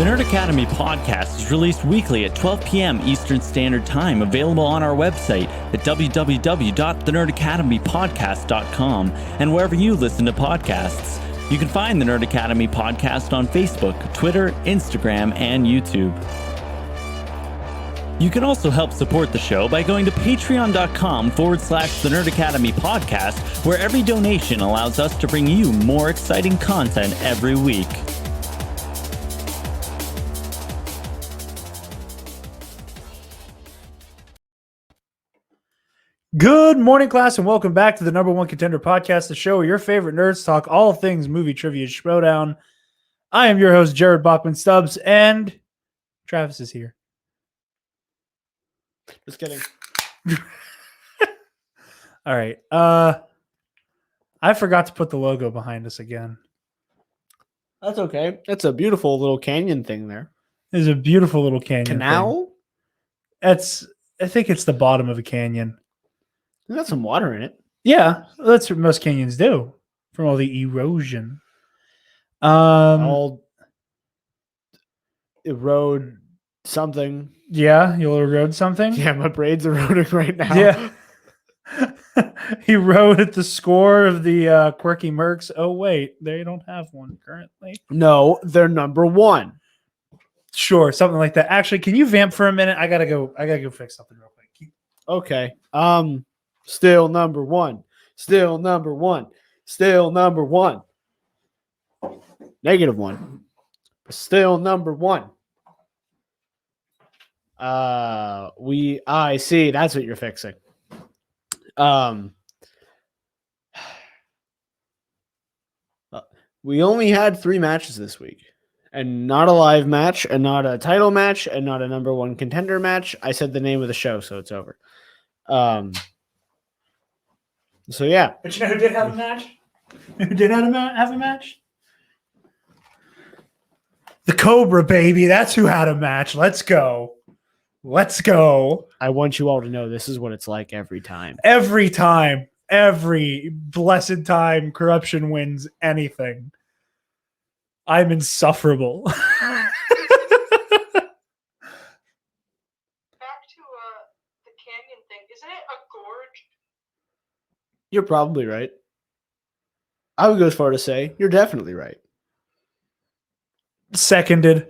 The Nerd Academy podcast is released weekly at 12 p.m. Eastern Standard Time, available on our website at www.thenerdacademypodcast.com and wherever you listen to podcasts. You can find the Nerd Academy podcast on Facebook, Twitter, Instagram, and YouTube. You can also help support the show by going to patreon.com/The Nerd Academy podcast, where every donation allows us to bring you more exciting content every week. Good morning, class, and welcome back to the number one Contender podcast, the show where your favorite nerds talk all things movie trivia showdown. I am your host, Jarod Bachman-Stubbs, and Travis is here. Just kidding. All right. I forgot to put the logo behind us again. That's okay. That's a beautiful little canyon thing there. There's a beautiful little canyon. Canal? I think it's the bottom of a canyon. It's got some water in it. Yeah, that's what most canyons do from all the erosion. I'll erode something. Yeah, you'll erode something? Yeah, my braid's eroding right now. Yeah. He rode at the score of the Quirky Mercs. Oh, wait, they don't have one currently. No, they're number one. Sure, something like that. Actually, can you vamp for a minute? I gotta go fix something real quick. Okay. Still number one. Still number one. Still number one. -1. But still number one. I see. That's what you're fixing. We only had 3 matches this week, and not a live match, and not a title match, and not a number one contender match. I said the name of the show, so it's over. So yeah. But you know who did have a match? Who did have a match? The Cobra, baby. That's who had a match. Let's go. Let's go. I want you all to know this is what it's like every time. Every time. Every blessed time corruption wins anything. I'm insufferable. Back to the canyon thing. Isn't it a gorge? You're probably right. I would go as far to say you're definitely right. Seconded.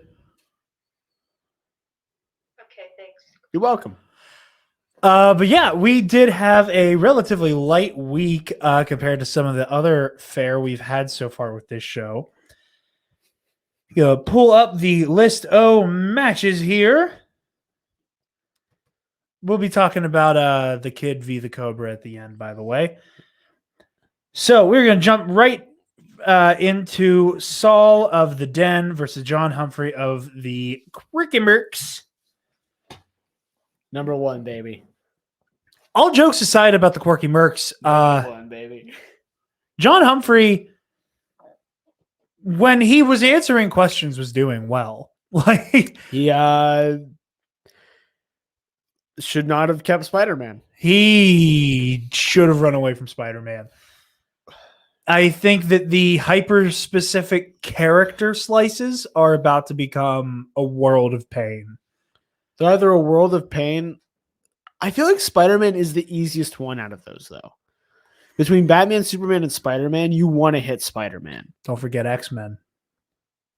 Okay, thanks. You're welcome. But yeah, we did have a relatively light week compared to some of the other fare we've had so far with this show. Pull up the list of matches here. We'll be talking about the Kid v. the Cobra at the end, by the way. So we're going to jump right into Saul of the Den versus John Humphrey of the Quirky Mercs. Number one, baby. All jokes aside about the Quirky Mercs, Number one, baby. John Humphrey, when he was answering questions, was doing well. Like He should not have kept Spider-Man. he should have run away from Spider-Man. I think that the hyper-specific character slices are about to become a world of pain. They're either a world of pain. I feel like Spider-Man is the easiest one out of those, though. Between Batman, Superman, and Spider-Man, you want to hit Spider-Man. Don't forget X-Men.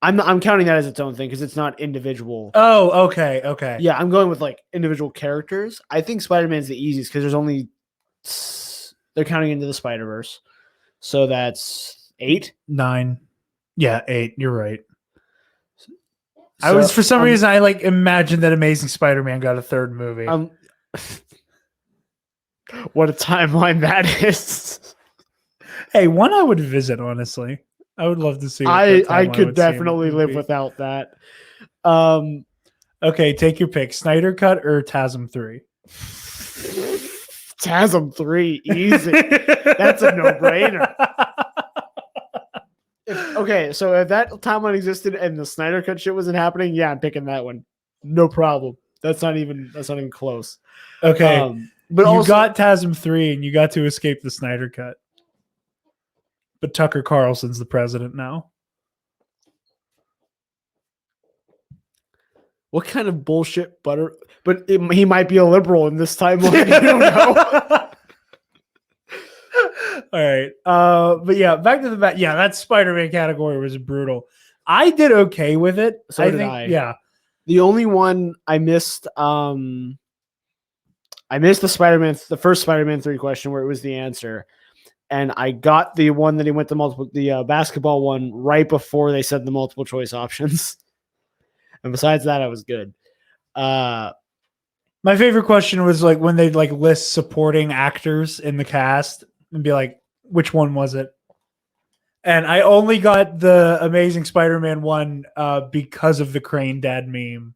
I'm counting that as its own thing because it's not individual. Oh, okay. Yeah, I'm going with like individual characters. I think Spider-Man's the easiest because there's only they're counting into the Spider-Verse. So that's 8? 9. Yeah, 8. You're right. I was, for some reason, I imagined that Amazing Spider-Man got a third movie. What a timeline that is. Hey, one I would visit, honestly. I would love to see. I could definitely live without that. Okay, take your pick. Snyder Cut or TASM 3? TASM 3, easy. That's a no-brainer. So if that timeline existed and the Snyder Cut shit wasn't happening, yeah, I'm picking that one. No problem. That's not even close. Okay. But you got TASM 3 and you got to escape the Snyder Cut. But Tucker Carlson's the president now. What kind of bullshit butter? But he might be a liberal in this timeline. You don't know. All right. But yeah, back to the back. Yeah, that Spider-Man category was brutal. I did okay with it. So did I. Yeah. The only one I missed, I missed the first Spider-Man 3 question where it was the answer. And I got the one that he went to the basketball one right before they said the multiple choice options. And besides that, I was good. My favorite question was like when they like list supporting actors in the cast and be like, which one was it? And I only got the Amazing Spider-Man one because of the Crane Dad meme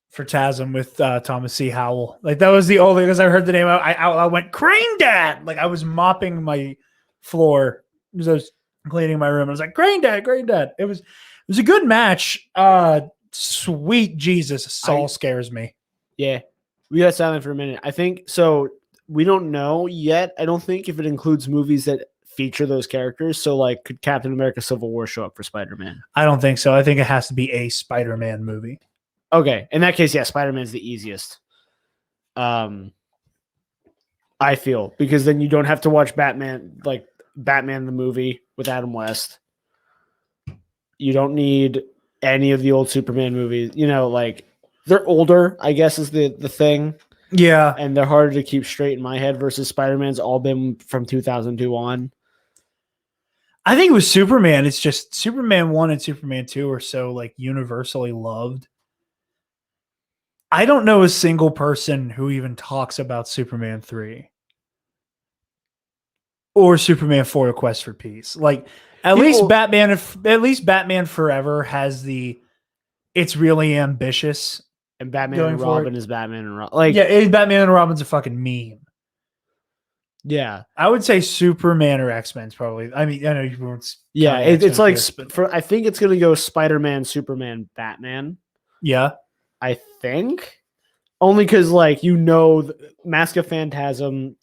for TASM with Thomas C. Howell. Like that was the only, because I heard the name. I went Crane Dad. Like I was mopping my floor because I was cleaning my room. I was like, Crane Dad, Crane Dad. It was a good match. Sweet Jesus, Saul scares me. Yeah. We got silent for a minute. I think so. We don't know yet. I don't think if it includes movies that feature those characters. So like could Captain America Civil War show up for Spider-Man? I don't think so. I think it has to be a Spider-Man movie. Okay. In that case, yeah, Spider-Man's the easiest. I feel because then you don't have to watch Batman the movie with Adam West. You don't need any of the old Superman movies. You know, like they're older, I guess is the thing. Yeah. And they're harder to keep straight in my head versus Spider-Man's all been from 2002 on. I think it was Superman. It's just Superman 1 and Superman 2 are so like universally loved. I don't know a single person who even talks about Superman 3 or Superman 4: A Quest for Peace. Like at least Batman Forever has it's really ambitious. And Batman Going and forward. Robin is Batman and Robin. Like Yeah, Batman and Robin's a fucking meme. yeah. I would say Superman or X-Men's probably. I mean, I know you won't. Yeah, count it's like X-Men for this, I think it's gonna go Spider-Man, Superman, Batman. yeah. I think only because like Mask of Phantasm.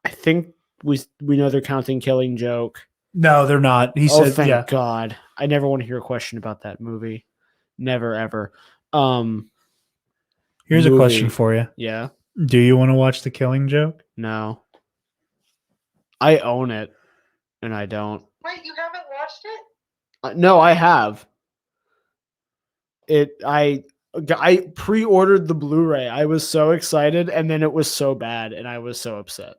I think we know they're counting Killing Joke. No, they're not. He Oh, said, thank yeah. God! I never want to hear a question about that movie. Never ever. Here's a movie. question for you. Yeah. Do you want to watch The Killing Joke? No. I own it, and I don't. Wait, you haven't watched it? No, I have. I pre-ordered the Blu-ray. I was so excited, and then it was so bad, and I was so upset.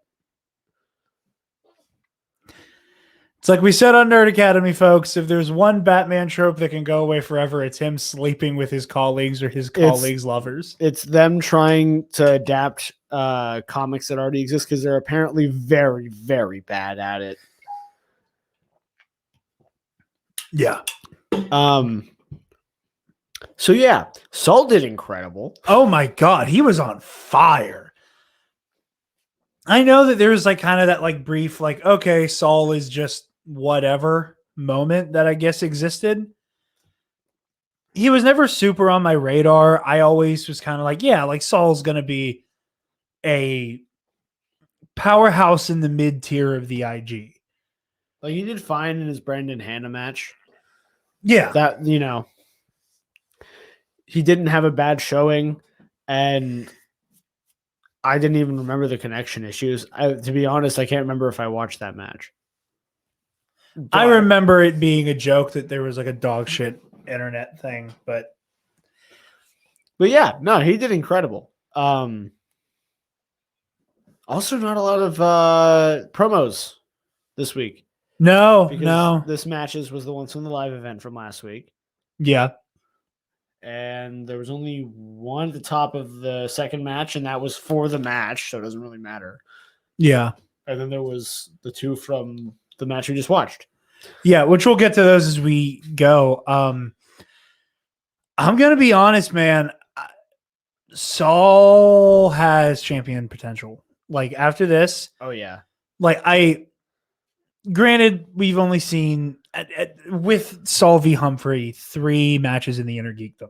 It's like we said on Nerd Academy, folks. If there's one Batman trope that can go away forever, it's him sleeping with his colleagues or his colleagues' lovers. It's them trying to adapt comics that already exist because they're apparently very, very bad at it. Yeah. So yeah, Saul did incredible. Oh my God, he was on fire. I know that there was like kind of that like brief, like, okay, Saul is just whatever moment that I guess existed. He was never super on my radar. I always was kind of like, yeah, like Saul's going to be a powerhouse in the mid tier of the IG. Like he did fine in his Brenden Hannah match. Yeah. That, he didn't have a bad showing, and I didn't even remember the connection issues. To be honest, I can't remember if I watched that match. I remember it being a joke that there was like a dog shit internet thing, but yeah, no, he did incredible. Also, not a lot of promos this week. No. This matches was the ones from the live event from last week. Yeah. And there was only one at the top of the second match, and that was for the match, so it doesn't really matter. Yeah. And then there was the two from the match we just watched. Yeah, which we'll get to those as we go. I'm going to be honest, man. Saul has champion potential. Like after this, Oh, yeah. like granted, we've only seen with Saul v. Humphrey 3 matches in the Innergeekdom.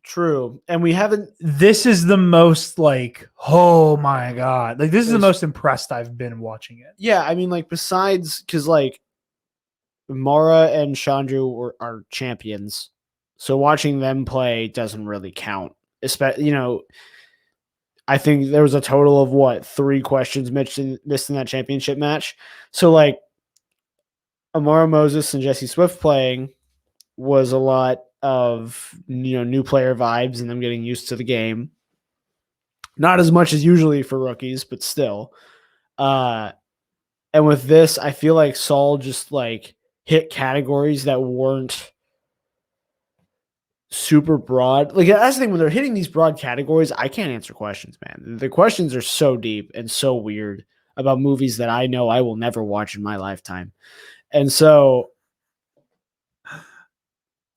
True. And we haven't. This is the most like, oh my God. Like this is the most impressed I've been watching it. Yeah, I mean, like besides, because like Mara and Chandru are champions. So watching them play doesn't really count. Especially, I think there was a total of 3 questions missed in that championship match. So like Amara Moses and Jesse Swift playing was a lot of new player vibes and them getting used to the game. Not as much as usually for rookies, but still. And with this, I feel like Saul just like hit categories that weren't super broad. Like that's the thing, when they're hitting these broad categories, I can't answer questions, man. The questions are so deep and so weird about movies that I know I will never watch in my lifetime. And so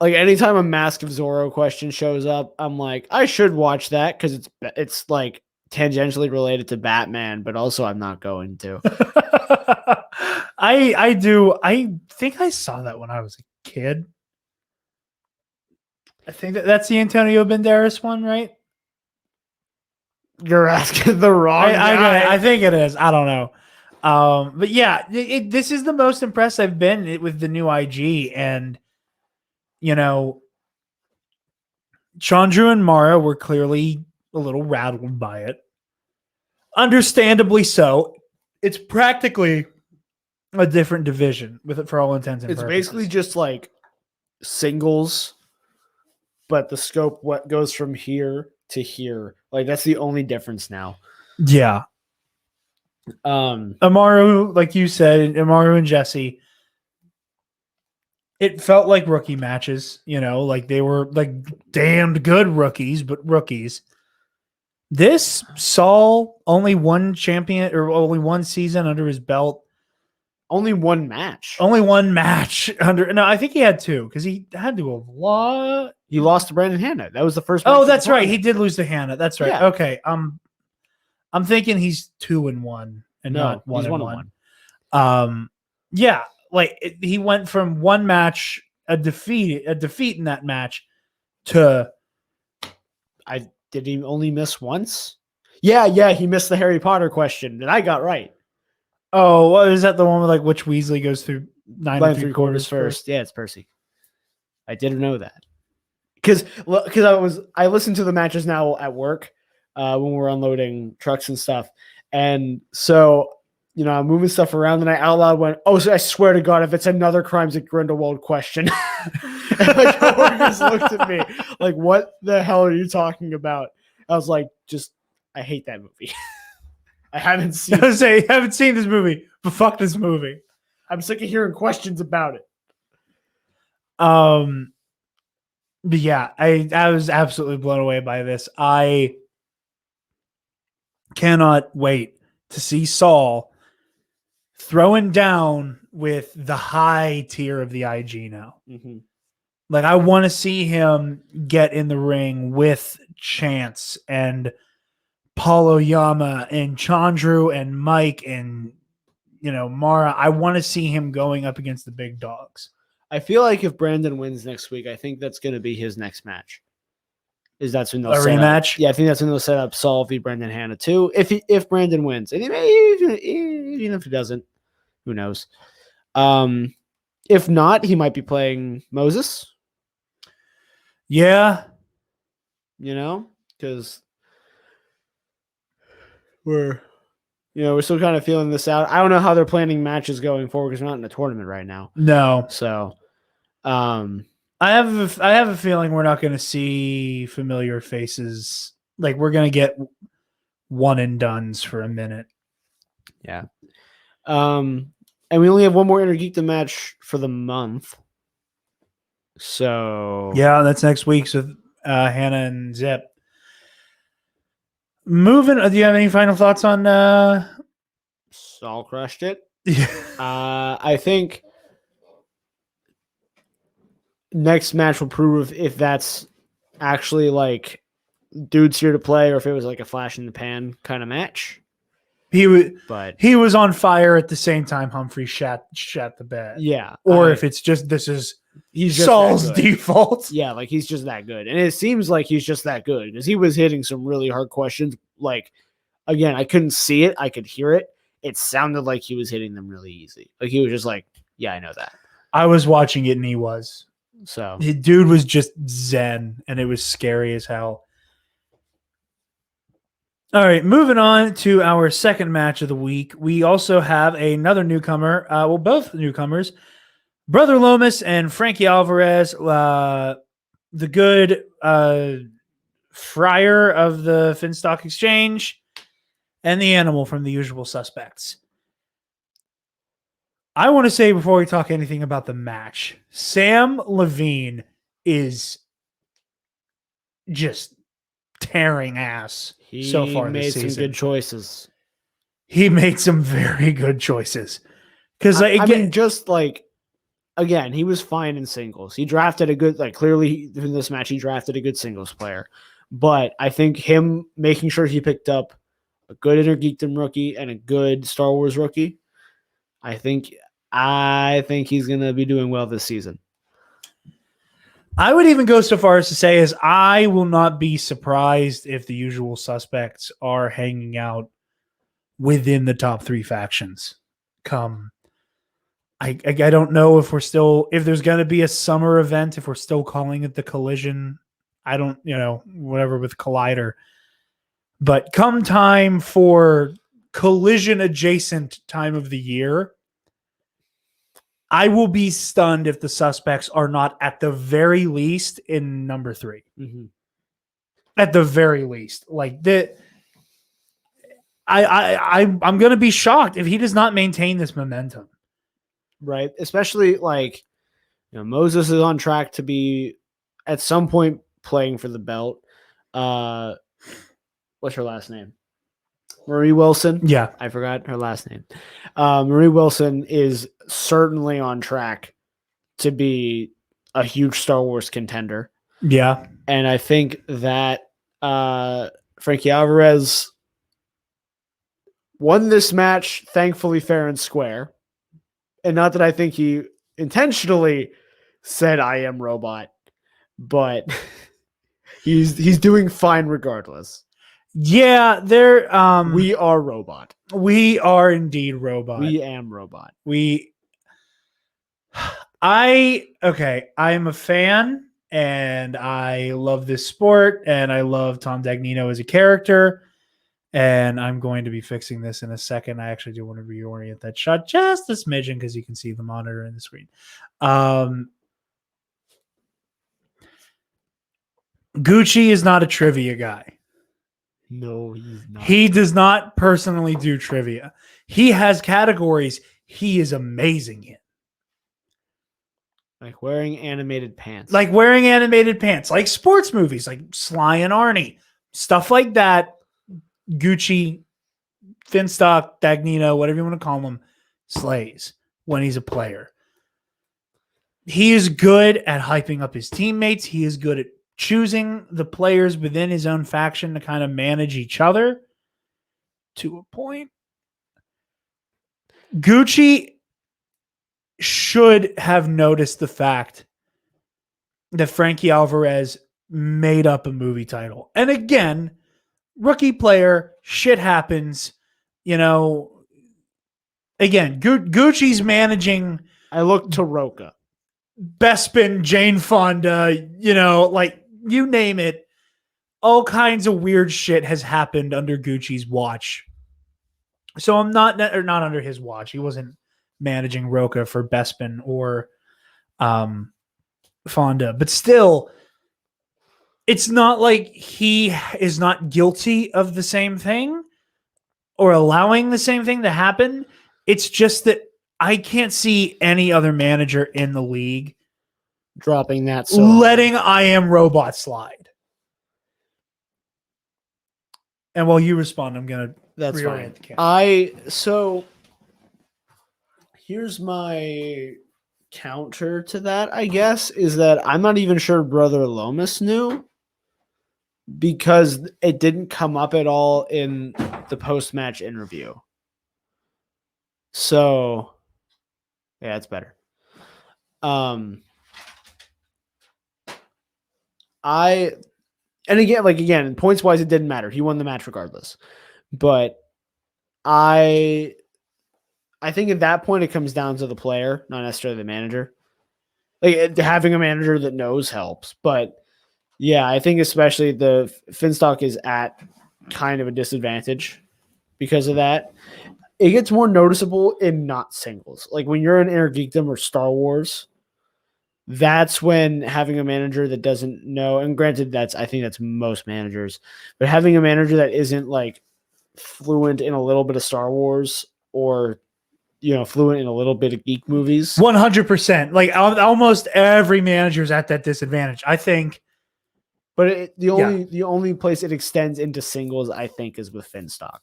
like anytime a Mask of Zorro question shows up, I'm like, I should watch that because it's like tangentially related to Batman, but also I'm not going to. I do. I think I saw that when I was a kid. I think that's the Antonio Banderas one, right? You're asking the wrong guy. I think it is. I don't know. But yeah, this is the most impressed I've been with the new IG, and Chandru and Mara were clearly a little rattled by it. Understandably so. It's practically a different division with it for all intents and It's purposes. basically just like singles, but the scope goes from here to here. Like that's the only difference now. Yeah. Amaru, like you said, Amaru and Jesse, it felt like rookie matches, like they were like damned good rookies, but rookies. This Saul only one champion or only one season under his belt. Only one match. Only one match under. No, I think he had 2 because he had to have lost. He lost to Brenden Hanna. That was the first. Oh, that's right. He did lose to Hannah. That's right. Yeah. Okay. I'm thinking he's 2-1 and not 1-1. Yeah. Like he went from one match, a defeat in that match, to. Did he only miss once? Yeah. He missed the Harry Potter question that I got right. Oh, well, is that the one with like which Weasley goes through 9 3/4 first? Yeah, it's Percy. I didn't know that because I listened to the matches now at work when we're unloading trucks and stuff, and so I'm moving stuff around, and I out loud went, "Oh, so I swear to God, if it's another Crimes at Grindelwald question," and my coworkers looked at me like, "What the hell are you talking about?" I was like, I hate that movie. I haven't seen this movie, but fuck this movie. I'm sick of hearing questions about it. But yeah, I was absolutely blown away by this. I cannot wait to see Saul throwing down with the high tier of the IG now. Mm-hmm. Like I want to see him get in the ring with Chance and Paulo Yama and Chandru and Mike and Mara. I want to see him going up against the big dogs. I feel like if Brenden wins next week, I think that's going to be his next match. That's when they'll set rematch? Up, yeah, I think that's when they'll set up Saul v. Brenden Hanna too. If Brenden wins, and even if he doesn't, who knows? If not, he might be playing Moses. Yeah, because we're still kind of feeling this out. I don't know how they're planning matches going forward because we're not in a tournament right now. No. So, I have a feeling we're not going to see familiar faces. Like we're going to get one and dones for a minute. Yeah. And we only have one more Innergeekdom match for the month. So yeah, that's next week's with Hannah and Zip. Moving. Do you have any final thoughts on? Saul crushed it. Yeah. I think next match will prove if that's actually like dudes here to play or if it was like a flash in the pan kind of match. He was on fire at the same time Humphrey shat the bed. Yeah. Or if it's just he's just Saul's default. Yeah, like he's just that good. And it seems like he's just that good because he was hitting some really hard questions. Like, again, I couldn't see it. I could hear it. It sounded like he was hitting them really easy. Like he was just like, yeah, I know that. I was watching it and he was. So The dude was just zen, and it was scary as hell. All right, moving on to our second match of the week. We also have another newcomer. Both newcomers, Brother Lomis and Frankie Alvarez, the good friar of the Finstock Exchange, and the animal from The Usual Suspects. I want to say before we talk anything about the match, Sam Levine is just tearing ass so far made this season. some good choices. He made some very good choices. Because I mean, just like, again, he was fine in singles. He drafted a good, clearly in this match, he drafted a good singles player. But I think him making sure he picked up a good Innergeekdom rookie and a good Star Wars rookie, I think he's going to be doing well this season. I would even go so far as to say is I will not be surprised if the Usual Suspects are hanging out within the top 3 factions come. I don't know if there's going to be a summer event, if we're still calling it the Collision. I don't, whatever with Collider. But come time for Collision adjacent time of the year, I will be stunned if the Suspects are not at the very least in number 3. Mm-hmm. At the very least. I'm going to be shocked if he does not maintain this momentum. Right. Especially Moses is on track to be at some point playing for the belt. What's her last name? Marie Wilson. Yeah. I forgot her last name. Marie Wilson is certainly on track to be a huge Star Wars contender. Yeah. And I think that Frankie Alvarez won this match, thankfully fair and square. And not that I think he intentionally said I am robot, but he's doing fine regardless. Yeah, we are robot. We are indeed robot. We am robot. I am a fan and I love this sport and I love Tom Dagnino as a character. And I'm going to be fixing this in a second. I actually do want to reorient that shot just a smidgen because you can see the monitor and the screen. Gucci is not a trivia guy. No, he's not. He does not personally do trivia. He has categories he is amazing in. Like wearing animated pants. Like sports movies, like Sly and Arnie. Stuff like that. Gucci, Finstock, Dagnino, whatever you want to call him, slays when he's a player. He is good at hyping up his teammates. He is good at choosing the players within his own faction to kind of manage each other to a point. Gucci should have noticed the fact that Frankie Alvarez made up a movie title. And again, rookie player, shit happens. Again, Gucci's managing. I look to Roca. Bespin, Jane Fonda, you name it. All kinds of weird shit has happened under Gucci's watch. So I'm not under his watch. He wasn't managing Roca for Bespin or Fonda. But still, it's not like he is not guilty of the same thing or allowing the same thing to happen. It's just that I can't see any other manager in the league dropping that. Letting I Am Robot slide. And while you respond, I'm going to reorient the camera. So here's my counter to that, I guess, is that I'm not even sure Brother Lomis knew because it didn't come up at all in the post-match interview. So, yeah, it's better. And again, points wise, it didn't matter. He won the match regardless. But I think at that point it comes down to the player, not necessarily the manager. Like having a manager that knows helps, but yeah, I think especially the Finstock is at kind of a disadvantage because of that. It gets more noticeable in not singles. Like when you're in Innergeekdom or Star Wars, that's when having a manager that doesn't know, and granted, I think that's most managers, but having a manager that isn't like fluent in a little bit of Star Wars or fluent in a little bit of geek movies. 100%. Like almost every manager's at that disadvantage, I think. But the only place it extends into singles, I think, is with Finstock.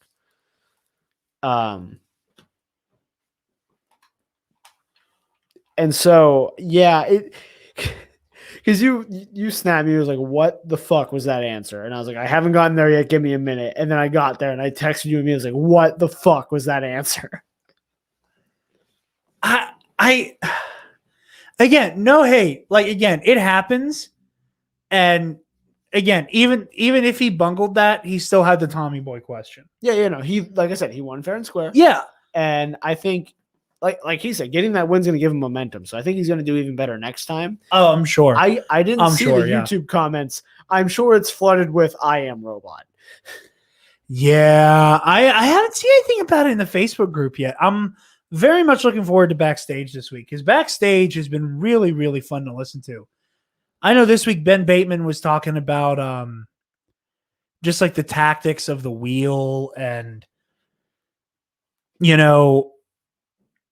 And so because you snapped me, it was like, what the fuck was that answer? And I was like, I haven't gotten there yet. Give me a minute. And then I got there and I texted you and me. I was like, what the fuck was that answer? Again, no hate. Like again, it happens. And again, even if he bungled that, he still had the Tommy Boy question. Yeah, he, like I said, he won fair and square. Yeah. And I think like he said, getting that win's going to give him momentum. So I think he's going to do even better next time. Oh, I'm sure. I didn't see the YouTube comments. I'm sure it's flooded with I am robot. Yeah, I haven't seen anything about it in the Facebook group yet. I'm very much looking forward to Backstage this week because Backstage has been really, really fun to listen to. I know this week Ben Bateman was talking about just like the tactics of the wheel and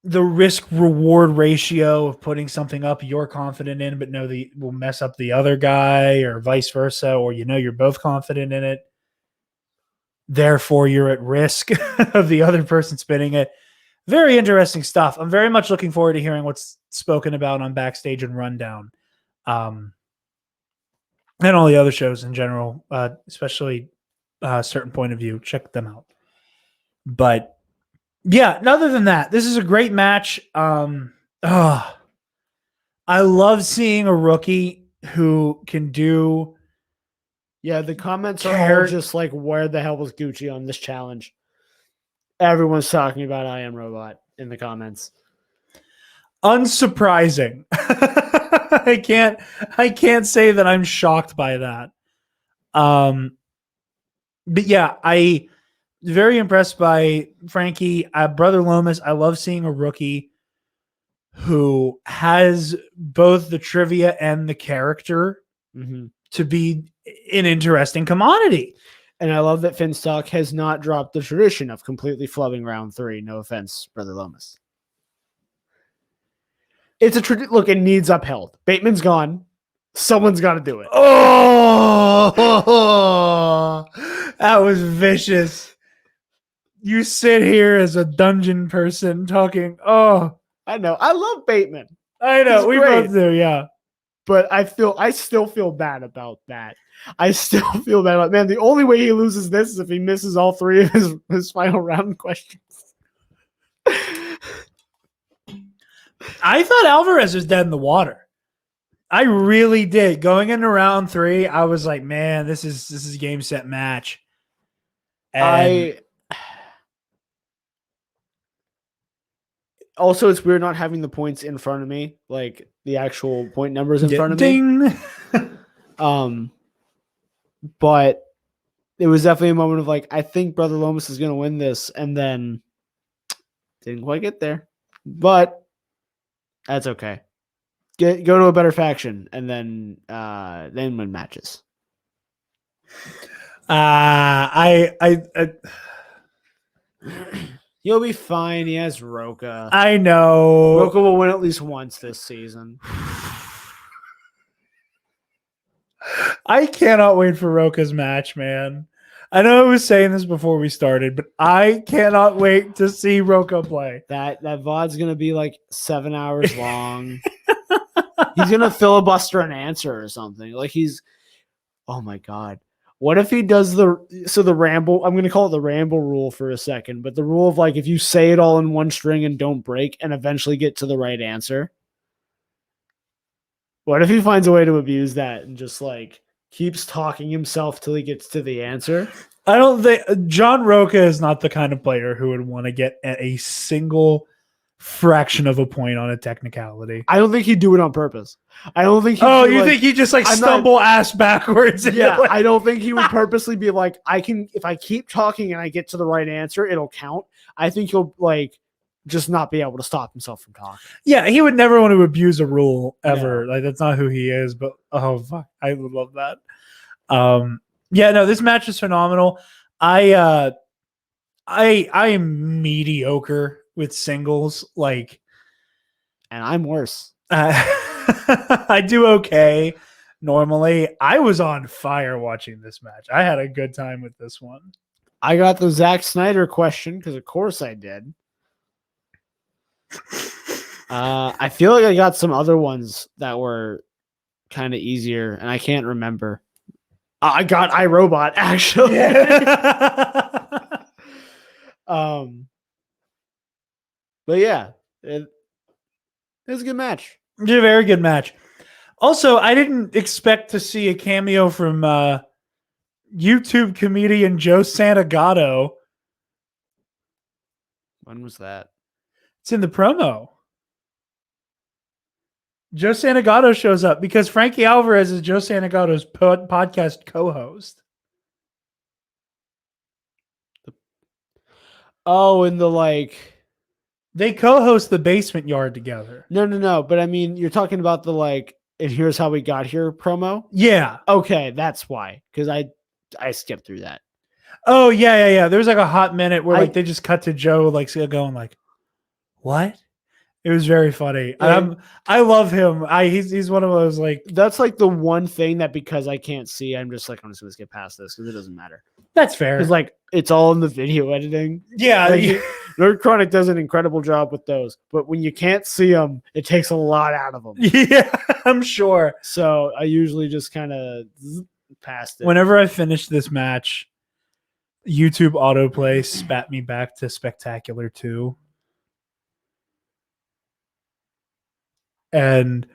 the risk reward ratio of putting something up you're confident in, but know that will mess up the other guy or vice versa, or you're both confident in it. Therefore, you're at risk of the other person spinning it. Very interesting stuff. I'm very much looking forward to hearing what's spoken about on Backstage and Rundown. And all the other shows in general, especially Certain Point of View. Check them out. But yeah, other than that, this is a great match. I love seeing a rookie who can do. Yeah, the comments are all just like, where the hell was Gucci on this challenge? Everyone's talking about I Am Robot in the comments. Unsurprising. I can't say that I'm shocked by that. But yeah, I very impressed by Frankie, Brother Lomis. I love seeing a rookie who has both the trivia and the character to be an interesting commodity. And I love that Finstock has not dropped the tradition of completely flubbing round 3. No offense, Brother Lomis. It's a look, it needs upheld. Bateman's gone. Someone's got to do it. Oh, that was vicious. You sit here as a dungeon person talking. Oh, I know. I love Bateman. I know. We both do, yeah. But I still feel bad about that. I still feel bad about, man, the only way he loses this is if he misses all 3 of his final round questions. I thought Alvarez was dead in the water. I really did. Going into round 3, I was like, man, this is game, set, match. And also, it's weird not having the points in front of me, like the actual point numbers in front of me. But it was definitely a moment of like, I think Brother Lomis is going to win this, and then didn't quite get there. But that's okay. Go to a better faction, and then win matches. He'll be fine. He has Roka. I know. Roka will win at least once this season. I cannot wait for Roka's match, man. I know I was saying this before we started, but I cannot wait to see Roka play. That VOD's going to be like 7 hours long. He's going to filibuster an answer or something. Like oh my God. What if he does the ramble? I'm going to call it the ramble rule for a second, but the rule of like, if you say it all in one string and don't break and eventually get to the right answer. What if he finds a way to abuse that and just like keeps talking himself till he gets to the answer? I don't think John Roka is not the kind of player who would want to get a single fraction of a point on a technicality. I don't think he'd do it on purpose. I don't think. You think he'd just like I'm stumble ass backwards? Yeah, I don't think he would purposely be like, if I keep talking and I get to the right answer, it'll count. I think he'll like just not be able to stop himself from talking. Yeah, he would never want to abuse a rule ever. Like that's not who he is. But oh fuck, I would love that. Yeah, no, this match is phenomenal. I am mediocre with singles. Like, And I'm worse. I do okay normally. I was on fire watching this match. I had a good time with this one. I got the Zack Snyder question because of course I did. I feel like I got some other ones that were kind of easier, and I can't remember. I got iRobot actually. But yeah, it was a good match. It's a very good match. Also, I didn't expect to see a cameo from YouTube comedian Joe Santagato. When was that? It's in the promo. Joe Santagato shows up because Frankie Alvarez is Joe Santagato's podcast co-host. Oh, in the like... They co-host the Basement Yard together. No. But I mean, you're talking about the like, and here's how we got here promo? Yeah. Okay, that's why. Because I skipped through that. Oh, yeah. There was like a hot minute where like they just cut to Joe like going like, what? It was very funny. Yeah. I love him. He's one of those like... That's like the one thing that because I can't see, I'm just like, I'm just going to skip past this because it doesn't matter. That's fair. Because like, it's all in the video editing. Yeah. Like, Nerd Chronic does an incredible job with those. But when you can't see them, it takes a lot out of them. Yeah, I'm sure. So I usually just kind of past it. Whenever I finish this match, YouTube autoplay spat me back to Spectacular 2. And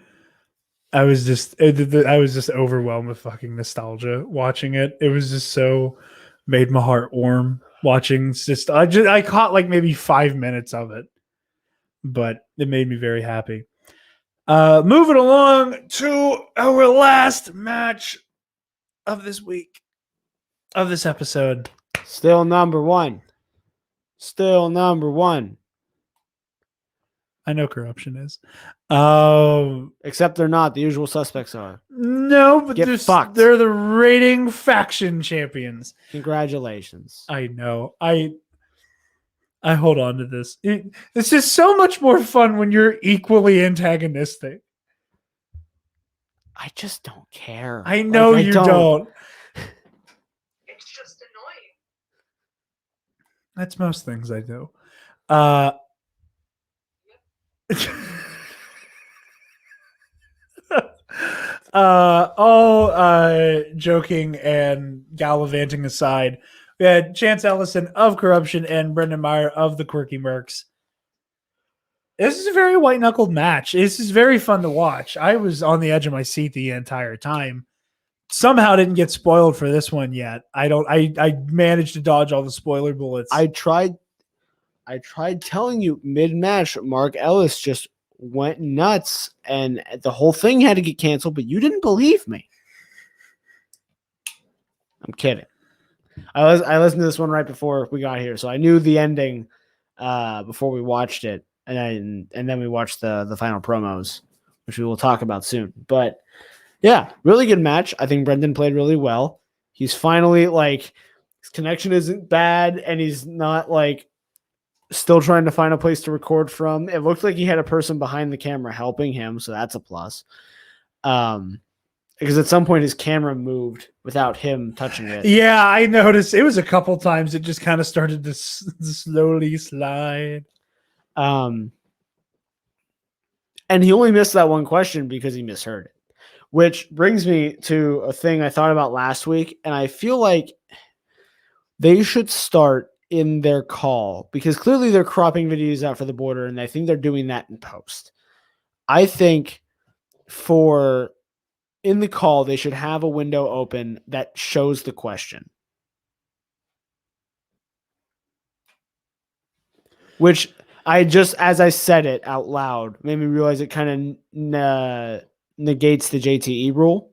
I was just overwhelmed with fucking nostalgia watching it. It was just so made my heart warm watching. It's just I caught like maybe 5 minutes of it, but it made me very happy. Moving along to our last match of this week, of this episode. Still number one. I know Korruption is. Except they're not. The usual suspects are. No, but Get fucked. they're the rating faction champions. Congratulations. I know. I hold on to this. It's just so much more fun when you're equally antagonistic. I just don't care. I know Like, I you don't. It's just annoying. That's most things I do. All joking and gallivanting aside, we had Chance Ellison of Korruption and Brenden Meyer of the Quirky Mercs. This is a very white-knuckled match. This is very fun to watch. I was on the edge of my seat the entire time. Somehow didn't get spoiled for this one yet. I managed to dodge all the spoiler bullets. I tried telling you mid-match, Mark Ellis just went nuts and the whole thing had to get canceled, but you didn't believe me. I'm kidding. I listened to this one right before we got here, so I knew the ending before we watched it, and then we watched the final promos, which we will talk about soon. But yeah, really good match. I think Brenden played really well. He's finally like, his connection isn't bad, and he's not like still trying to find a place to record from. It looked like he had a person behind the camera helping him, so that's a plus. Because at some point his camera moved without him touching it. Yeah, I noticed. It was a couple times. It just kind of started to slowly slide. And he only missed that one question because he misheard it. Which brings me to a thing I thought about last week, and I feel like they should start in their call, because clearly they're cropping videos out for the border, and I think they're doing that in post. I think in the call, they should have a window open that shows the question. Which I just, as I said it out loud, made me realize it kind of negates the JTE rule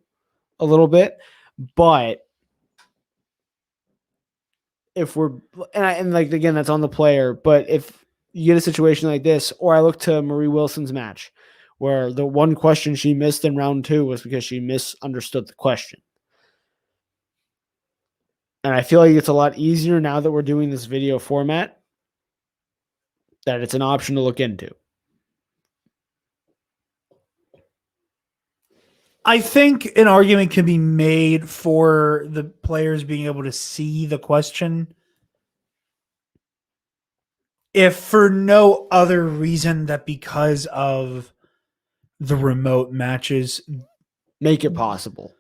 a little bit. But if we're, and like, again, that's on the player. But if you get a situation like this, or I look to Marie Wilson's match, where the one question she missed in round 2 was because she misunderstood the question. And I feel like it's a lot easier now that we're doing this video format, that it's an option to look into. I think an argument can be made for the players being able to see the question if for no other reason that because of the remote matches, Make it possible.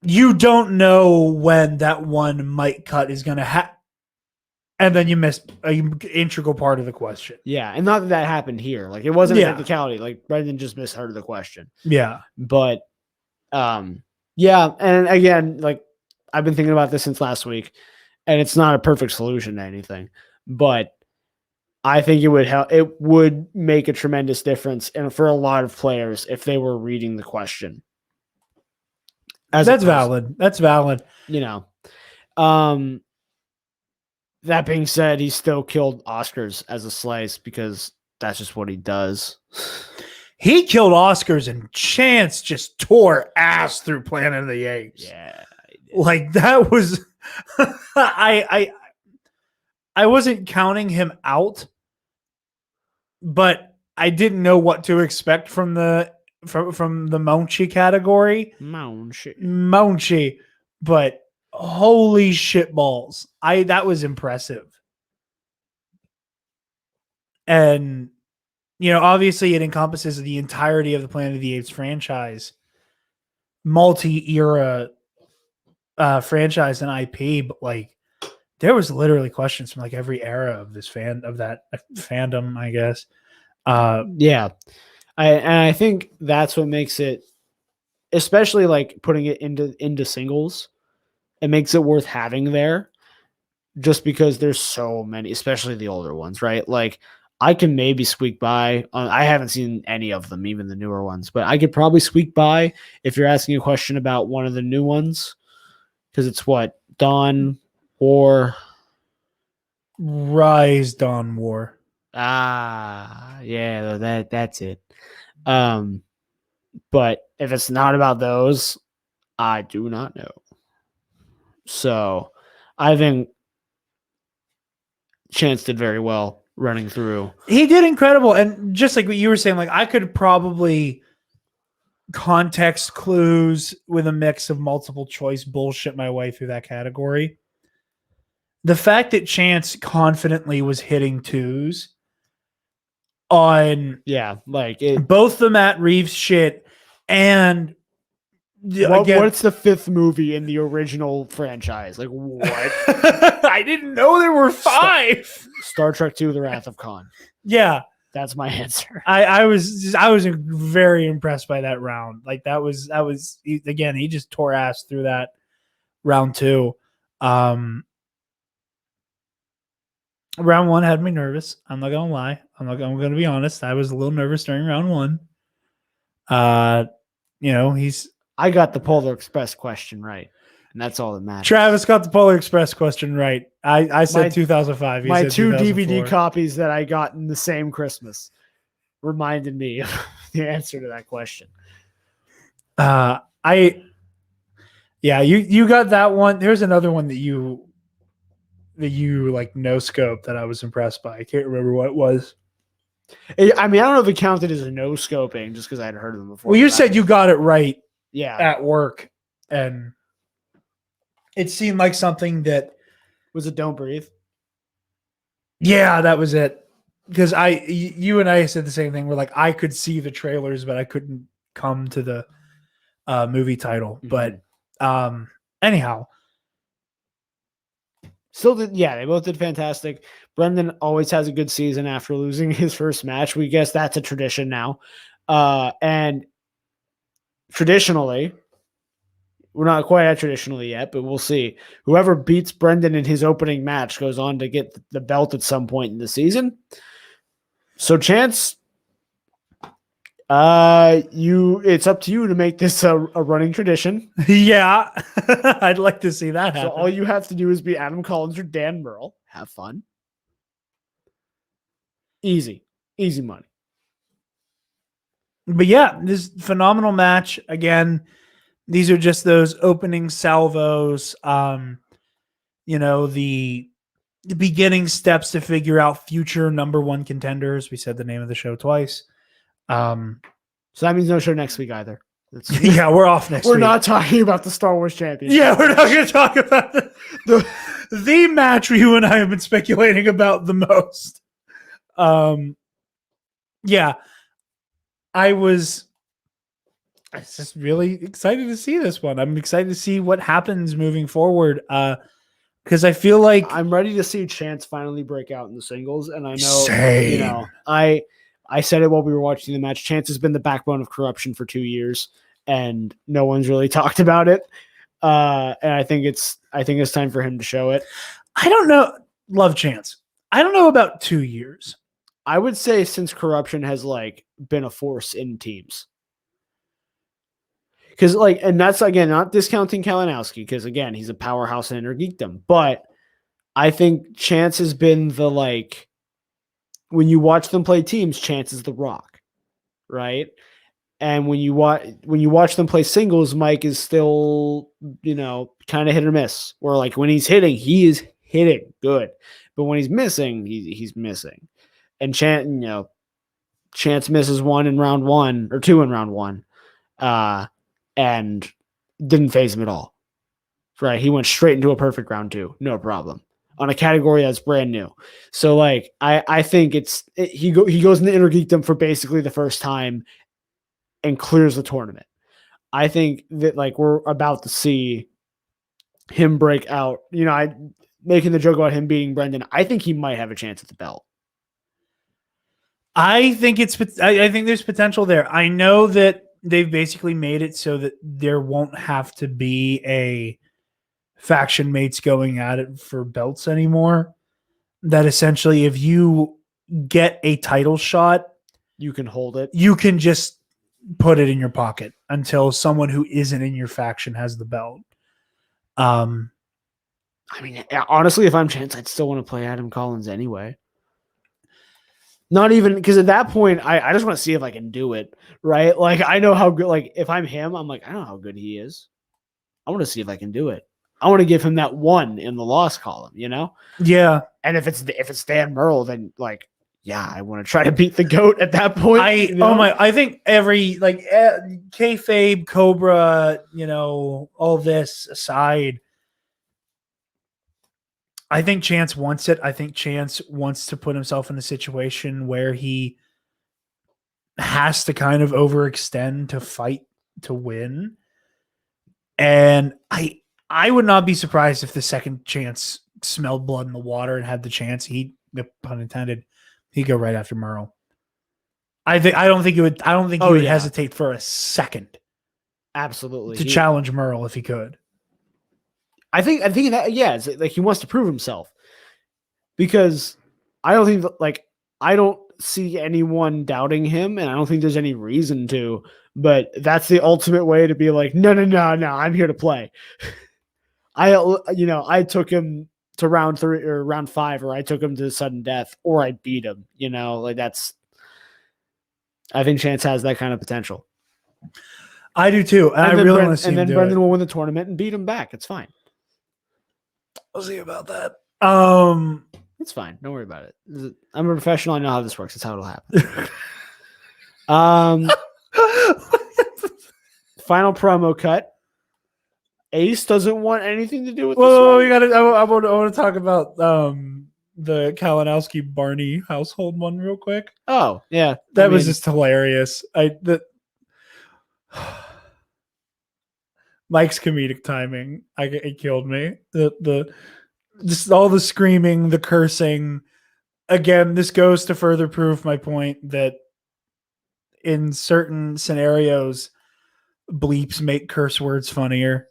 you don't know when that one mic cut is going to happen. And then you miss an integral part of the question. Yeah, and not that that happened here. Like, it wasn't a Yeah. technicality. Like, Brenden just misheard the question. Yeah. But, yeah, and again, like, I've been thinking about this since last week, and it's not a perfect solution to anything, but I think it would help. It would make a tremendous difference, and for a lot of players, if they were reading the question. That's valid. That's valid. You know, that being said, he still killed Oscars as a slice because that's just what he does. He killed Oscars, and Chance just tore ass through Planet of the Apes. Yeah. Like, that was I wasn't counting him out, but I didn't know what to expect from the Monchi category. Monchi, but holy shit balls. That was impressive. And obviously it encompasses the entirety of the Planet of the Apes franchise, multi-era franchise and IP, but like there was literally questions from like every era of this fandom, I guess. Yeah. I think that's what makes it, especially like putting it into singles, it makes it worth having there, just because there's so many, especially the older ones, right? Like, I can maybe squeak by. I haven't seen any of them, even the newer ones, but I could probably squeak by if you're asking a question about one of the new ones, because it's what? Dawn, War, Rise, Dawn, War. Yeah, that's it. But if it's not about those, I do not know. So I think Chance did very well running through. He did incredible. And just like what you were saying, like I could probably context clues with a mix of multiple choice bullshit my way through that category. The fact that Chance confidently was hitting twos on both the Matt Reeves shit and what's the 5th movie in the original franchise? Like, what? I didn't know there were 5. Star Trek II: The Wrath of Khan. Yeah, that's my answer. I was very impressed by that round. Like that was he just tore ass through that round 2. Round 1 had me nervous. I'm not gonna lie. I'm gonna be honest. I was a little nervous during round 1. I got the Polar Express question right, and that's all that matters. Travis got the Polar Express question right. I said 2005. My 2 DVD copies that I got in the same Christmas reminded me of the answer to that question. You got that one. There's another one that you like no scope that I was impressed by. I can't remember what it was. I mean, I don't know if it counted as a no scoping just because I had heard of them before. Well, you said you got it right. Yeah. At work, and it seemed like something that was it. Don't Breathe. Yeah, that was it. Because you and I said the same thing. We're like, I could see the trailers, but I couldn't come to the movie title. Mm-hmm. But anyhow. Still did, they both did fantastic. Brenden always has a good season after losing his first match. We guess that's a tradition now. And traditionally, We're not quite at traditionally yet, but we'll see. Whoever beats Brenden in his opening match goes on to get the belt at some point in the season. So Chance, it's up to you to make this a running tradition. Yeah, I'd like to see that So happen. all you have to do is be Adam Collins or Dan Merle. Have fun. Easy money. But yeah, this phenomenal match. Again, these are just those opening salvos. The beginning steps to figure out future number one contenders. We said the name of the show twice. So that means no show next week either. Yeah, we're off next week. We're not talking about the Star Wars Championship. Yeah, we're not going to talk about the match you and I have been speculating about the most. Yeah, I was just really excited to see this one. I'm excited to see what happens moving forward. Because I feel like I'm ready to see Chance finally break out in the singles. And I know, Same. I said it while we were watching the match. Chance has been the backbone of Korruption for 2 years, and no one's really talked about it. And I think it's time for him to show it. I don't know. Love Chance. I don't know about 2 years. I would say since Korruption has been a force in teams. Because and that's again not discounting Kalinowski, because again he's a powerhouse in Innergeekdom, but I think Chance has been the when you watch them play teams, Chance is the rock, right? And when you watch them play singles, Mike is still kind of hit or miss. Where when he's hitting, he is hitting good, but when he's missing, he's missing. And Chance misses 1 in round 1 or 2 in round 1. And didn't phase him at all. Right. He went straight into a perfect round 2. No problem. On a category that's brand new. So I think he goes into Innergeekdom for basically the first time and clears the tournament. I think that we're about to see him break out. I making the joke about him beating Brenden. I think he might have a chance at the belt. I think there's potential there. I know that they've basically made it so that there won't have to be a faction mates going at it for belts anymore. That essentially, if you get a title shot, you can hold it. You can just put it in your pocket until someone who isn't in your faction has the belt. I mean, honestly, if I'm Chance, I'd still want to play Adam Collins anyway. Not even because at that point, I just want to see if I can do it, right? I know how good, if I'm him, I'm I know how good he is. I want to see if I can do it. I want to give him that 1 in the loss column, Yeah. And if it's Dan Merle, then I want to try to beat the GOAT at that point. I think every kayfabe, Cobra, all this aside, I think Chance wants it. I think Chance wants to put himself in a situation where he has to kind of overextend to fight to win. And I would not be surprised if the second Chance smelled blood in the water and had the chance, pun intended, he'd go right after Merle. I don't think he would hesitate for a second. Absolutely. To challenge Merle if he could. I think that it's he wants to prove himself, because I don't think I don't see anyone doubting him, and I don't think there's any reason to. But that's the ultimate way to be no, I'm here to play. I took him to round 3 or round 5, or I took him to sudden death, or I beat him. That's. I think Chance has that kind of potential. I do too, and I really want to see him do it. And then Brenden will win the tournament and beat him back. It's fine. I'll see about that. It's fine. Don't worry about it. I'm a professional. I know how this works. It's how it'll happen. Final promo cut. Ace doesn't want anything to do with this. We got to. I want to talk about the Kalinowski Barney household one real quick. Oh yeah, that was just hilarious. Mike's comedic timing, it killed me. Just all the screaming, the cursing. Again, this goes to further prove my point that in certain scenarios, bleeps make curse words funnier.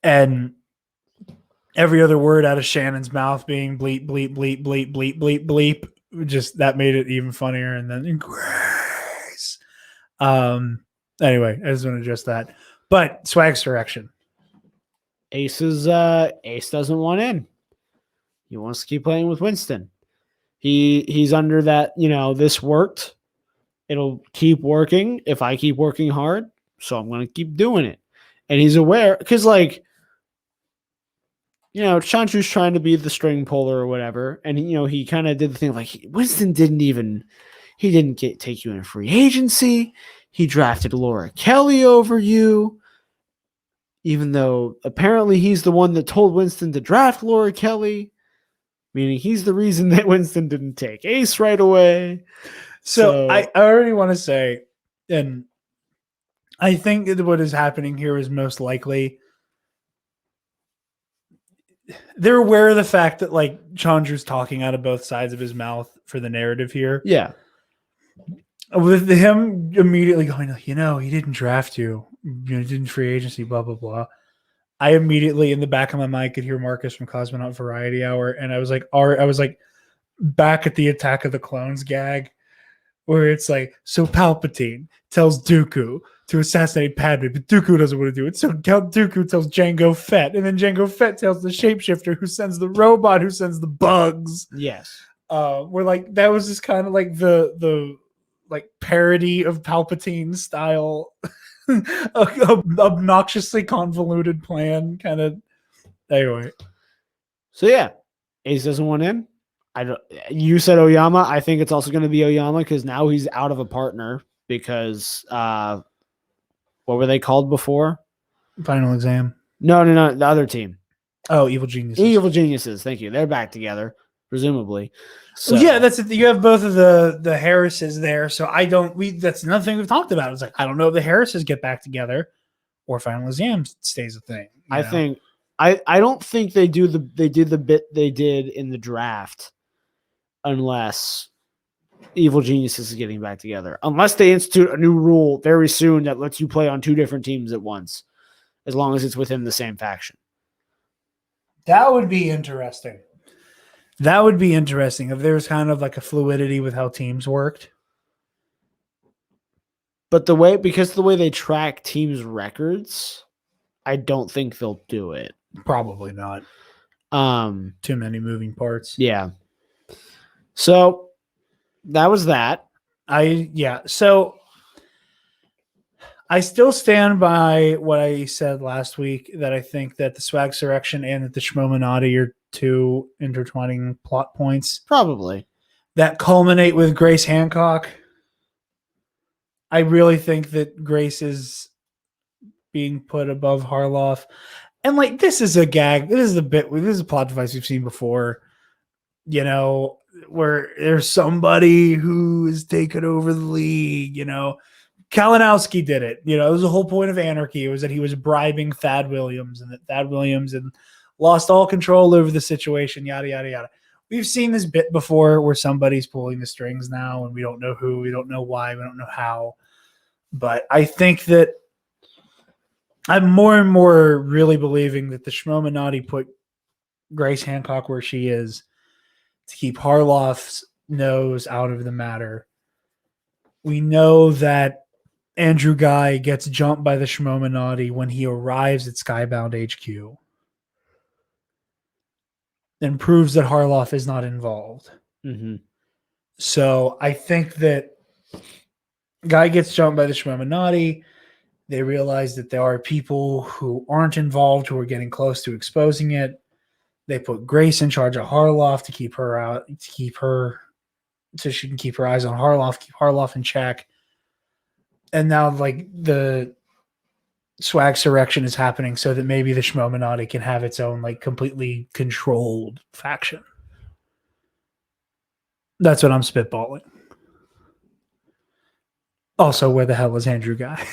and every other word out of Shannon's mouth being bleep, bleep, bleep, bleep, bleep, bleep, bleep. Just that made it even funnier. And then Grace. Anyway, I just want to address that. But Swag's direction. Ace doesn't want in. He wants to keep playing with Winston. He's under that, this worked. It'll keep working if I keep working hard. So I'm going to keep doing it. And he's aware because Chanchu's trying to be the string puller or whatever. And, he kind of did the thing of Winston didn't take you in a free agency. He drafted Laura Kelly over you. Even though apparently he's the one that told Winston to draft Laura Kelly, meaning he's the reason that Winston didn't take Ace right away. So I already want to say, and I think that what is happening here is most likely they're aware of the fact that Chandru's talking out of both sides of his mouth for the narrative here. Yeah. With him immediately going, he didn't draft you. He didn't free agency, blah, blah, blah. I immediately, in the back of my mind, could hear Marcus from Cosmonaut Variety Hour. And I was back at the Attack of the Clones gag where it's so Palpatine tells Dooku to assassinate Padme, but Dooku doesn't want to do it. So Dooku tells Jango Fett, and then Jango Fett tells the shapeshifter who sends the robot who sends the bugs. Yes. Where that was just kind of the parody of Palpatine style, obnoxiously convoluted plan kind of. Anyway, so yeah, Ace doesn't want in. You said Oyama. I think it's also going to be Oyama because now he's out of a partner because what were they called before? Final Exam. No, the other team. Oh, Evil Geniuses. Evil Geniuses. Thank you. They're back together, presumably. So yeah, that's it. You have both of the Harrises there. So that's another thing we've talked about. It's I don't know if the Harrises get back together or Final Exam stays a thing. I don't think they did the bit they did in the draft unless Evil Geniuses is getting back together. Unless they institute a new rule very soon that lets you play on two different teams at once, as long as it's within the same faction. That would be interesting. That would be interesting if there was kind of a fluidity with how teams worked. But the way they track teams' records, I don't think they'll do it. Probably not. Too many moving parts. Yeah. So that was that. So I still stand by what I said last week that I think that the Swag Surrection and the Shmominati are two intertwining plot points. Probably. That culminate with Grace Hancock. I really think that Grace is being put above Harloff. And this is a gag. This is a plot device we've seen before. Where there's somebody who is taken over the league, Kalinowski did it. It was the whole point of Anarchy. It was that he was bribing Thad Williams and that Thad Williams lost all control over the situation, yada, yada, yada. We've seen this bit before where somebody's pulling the strings now and we don't know who, we don't know why, we don't know how. But I think that I'm more and more really believing that the Shmominati put Grace Hancock where she is to keep Harloff's nose out of the matter. We know that Andrew Guy gets jumped by the Shmominati when he arrives at Skybound HQ and proves that Harloff is not involved. Mm-hmm. So I think that Guy gets jumped by the Shmominati. They realize that there are people who aren't involved who are getting close to exposing it. They put Grace in charge of Harloff to keep her out, so she can keep her eyes on Harloff, keep Harloff in check. And now, the Swag Surrection is happening so that maybe the Shmominati can have its own, completely controlled faction. That's what I'm spitballing. Also, where the hell is Andrew Guy?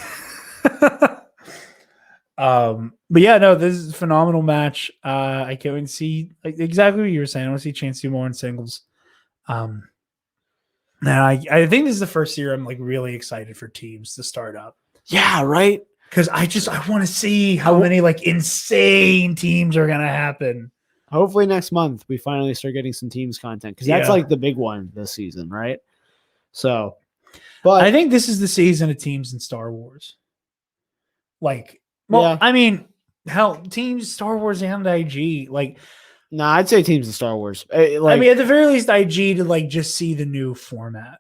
But yeah, no, this is a phenomenal match. I can't wait to see exactly what you were saying. I want to see Chance do more in singles. And I think this is the first year I'm really excited for teams to start up. Yeah, right. Because I want to see how many like insane teams are gonna happen. Hopefully next month we finally start getting some teams content because that's Yeah. like the big one this season, right? So, but I think this is the season of teams in Star Wars. Like, well, Yeah. I mean, hell, teams Star Wars and IG. Like, I'd say teams in Star Wars. I mean, at the very least, IG to like just see the new format.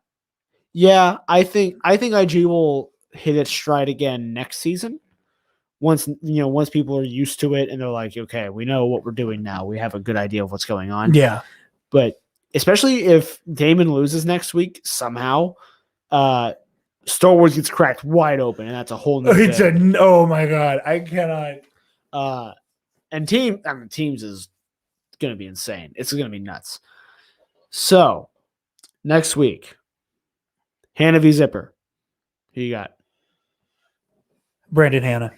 Yeah, I think IG will hit its stride again next season. Once people are used to it and they're like, okay, we know what we're doing now. We have a good idea of what's going on. Yeah. But especially if Damon loses next week somehow, Star Wars gets cracked wide open, and that's a whole new thing. Oh my god, I cannot. And teams is gonna be insane. It's gonna be nuts. So next week, Hannah v Zipper. Who you got? Brenden Hanna.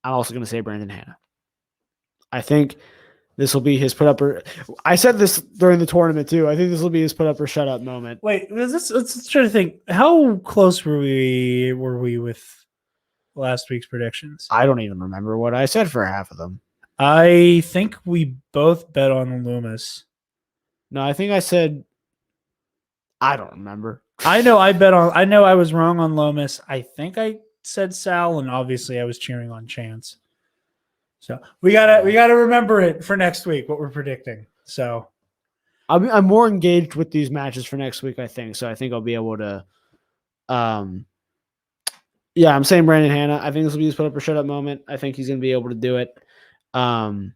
I'm also going to say Brenden Hanna. I think this will be his put up or I said this during the tournament too. I think this will be his put up or shut up moment. Wait, let's try to think. How close were we with last week's predictions? I don't even remember what I said for half of them. I think we both bet on Lomis. No, I think I said I don't remember. I know I was wrong on Lomis. I think I said Sal, and obviously I was cheering on Chance. So we gotta remember it for next week, what we're predicting. So I'm more engaged with these matches for next week, I think. So I think I'll be able to I'm saying Brenden Hanna. I think this will be his put up or shut up moment. I think he's gonna be able to do it. So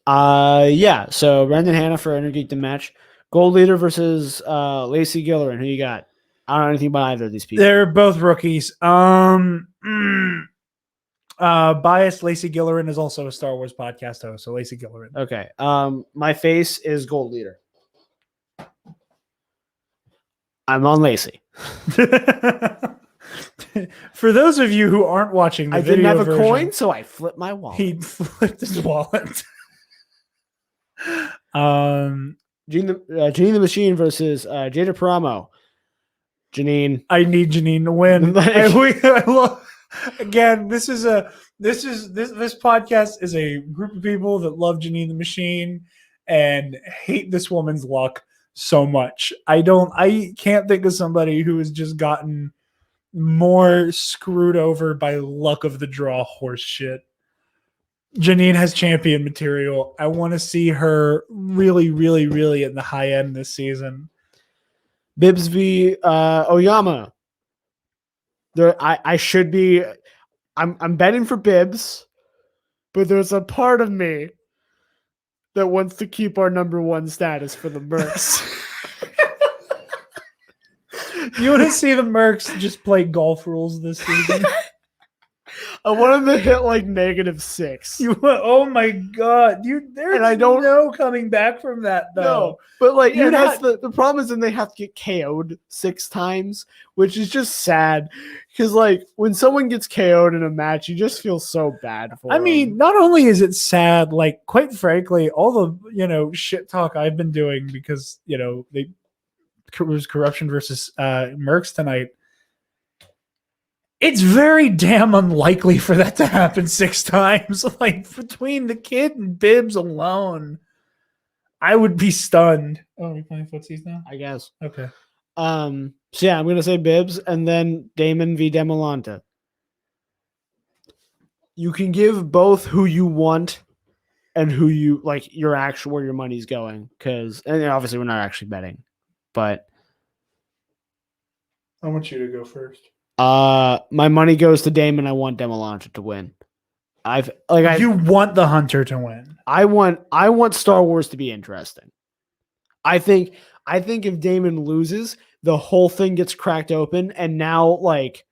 Brenden Hanna for Innergeekdom match. Gold leader versus Lacey Gillerin. Who you got? I don't know anything about either of these people. they're both rookies. Biased Lacey Gillerin is also a Star Wars podcast host, so Lacey Gillerin. Okay. My face is gold leader. I'm on Lacey. For those of you who aren't watching the I video didn't have a version, coin, so I flipped my wallet. he flipped his wallet. Janine the Machine versus Jada Paramo. Janine. I need Janine to win. Again, this podcast is a group of people that love Janine the Machine and hate this woman's luck so much. I can't think of somebody who has just gotten more screwed over by luck of the draw horse shit. Janine has champion material. I want to see her really, really, really at the high end this season. Bibbs v. Oyama. I should be. I'm betting for Bibbs, but there's a part of me that wants to keep our number one status for the Mercs. You want to see the Mercs just play golf rules this season? I want them to hit like -6. Oh my god, there's I don't know coming back from that though. No, but like You're that's the problem is then they have to get KO'd 6 times, which is just sad because like when someone gets KO'd in a match, you just feel so bad for. I mean, not only is it sad, like quite frankly, all the shit talk I've been doing because they was Korruption versus Mercs tonight. It's very damn unlikely for that to happen 6 times. Like between the kid and Bibbs alone, I would be stunned. Oh, are we playing footsies now? I guess. Okay. So yeah, I'm gonna say Bibbs and then Damon v Demolanta. You can give both who you want and who you like your actual where your money's going and obviously we're not actually betting, but I want you to go first. my money goes to Damon. I want Demolanta to win. You want the Hunter to win. I want Star Wars to be interesting. I think if Damon loses, the whole thing gets cracked open, and now like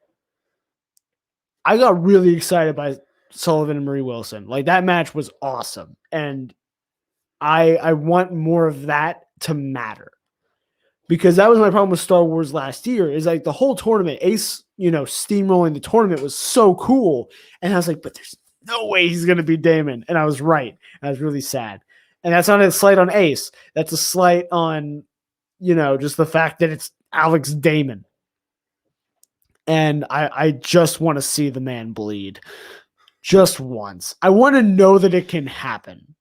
I got really excited by Sullivan and Marie Wilson. Like that match was awesome, and I want more of that to matter. Because that was my problem with Star Wars last year is like the whole tournament, Ace, steamrolling the tournament was so cool. And I was like, but there's no way he's going to be Damon. And I was right. And I was really sad. And that's not a slight on Ace. That's a slight on, just the fact that it's Alex Damon. And I just want to see the man bleed just once. I want to know that it can happen.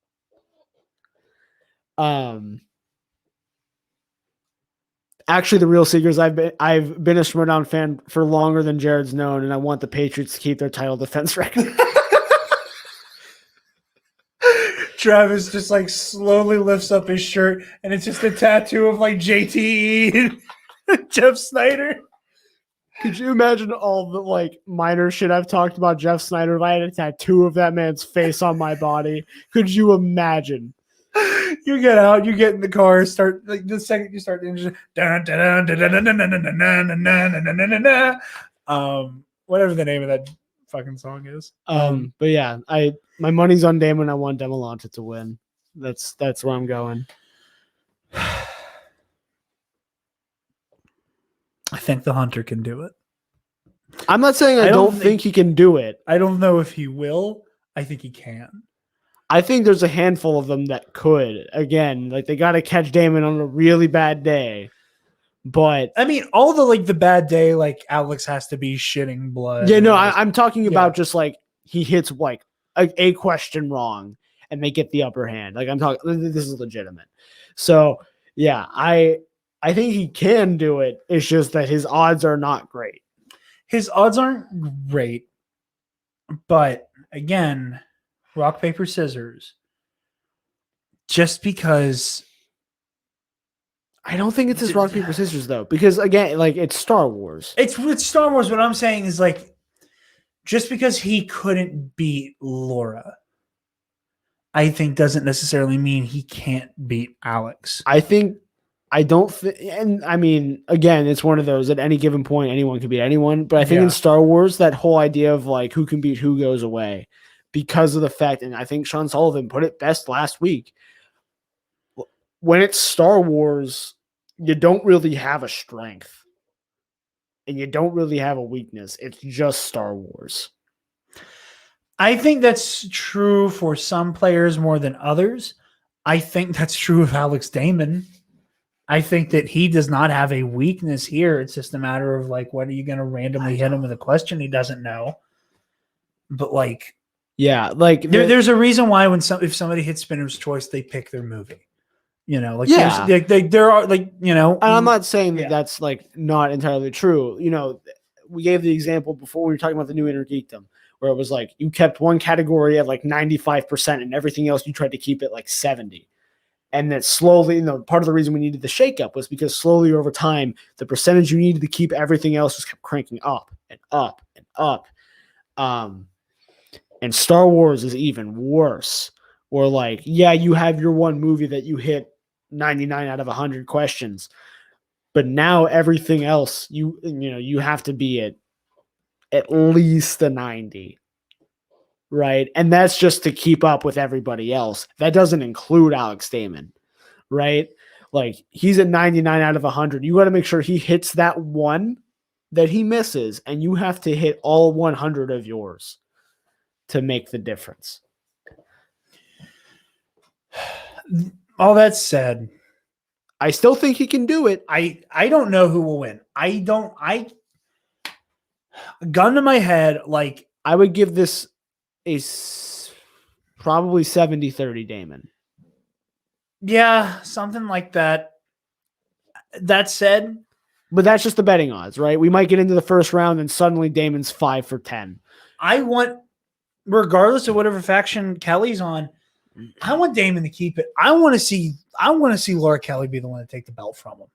Actually, the real secret is I've been a Showdown fan for longer than Jarod's known, and I want the Patriots to keep their title defense record. Travis just like slowly lifts up his shirt, and it's just a tattoo of like JTE and Jeff Snyder. Could you imagine all the like minor shit I've talked about Jeff Snyder if I had a tattoo of that man's face on my body? Could you imagine? You get out, you get in the car, start like the second you start the engine, whatever the name of that fucking song is. But yeah, my money's on Damon. I want Demolanta to win. That's where I'm going. I think the Hunter can do it. I'm not saying I don't think he can do it. I don't know if he will. I think he can. I think there's a handful of them that could. Again, like they got to catch Damon on a really bad day. But I mean, all the bad day, like Alex has to be shitting blood. Yeah, no, I'm talking about just like he hits like a question wrong and they get the upper hand. Like I'm talking, this is legitimate. So yeah, I think he can do it. It's just that his odds are not great. His odds aren't great, but again, rock, paper, scissors. Just because I don't think it's his rock, paper, scissors though, because again, like it's Star Wars. It's Star Wars. What I'm saying is like, just because he couldn't beat Laura, I think doesn't necessarily mean he can't beat Alex. And I mean, again, it's one of those at any given point, anyone can beat anyone. But I think in Star Wars, that whole idea of like who can beat who goes away because of the fact, and I think Sean Sullivan put it best last week. When it's Star Wars, you don't really have a strength and you don't really have a weakness. It's just Star Wars. I think that's true for some players more than others. I think that's true of Alex Damon. I think that he does not have a weakness here. It's just a matter of like, what are you going to randomly hit him with a question he doesn't know? But like, yeah, like there's a reason why if somebody hits Spinner's Choice, they pick their movie. Like there are like and I'm not saying that that's like not entirely true. We gave the example before we were talking about the new Innergeekdom, where it was like you kept one category at like 95% and everything else you tried to keep at like 70. And that slowly, part of the reason we needed the shakeup was because slowly over time, the percentage you needed to keep everything else just kept cranking up and up and up. And Star Wars is even worse. Where like, yeah, you have your one movie that you hit 99 out of 100 questions, but now everything else you have to be at least a 90. Right. And that's just to keep up with everybody else. That doesn't include Alex Damon. Right. Like he's at 99 out of 100. You got to make sure he hits that one that he misses. And you have to hit all 100 of yours to make the difference. All that said, I still think he can do it. I don't know who will win. Gun to my head, like I would give this probably 70-30 Damon. Yeah, something like that. That said, but that's just the betting odds, right? We might get into the first round and suddenly Damon's 5 for 10. I want, regardless of whatever faction Kelly's on, I want Damon to keep it. I want to see Laura Kelly be the one to take the belt from him.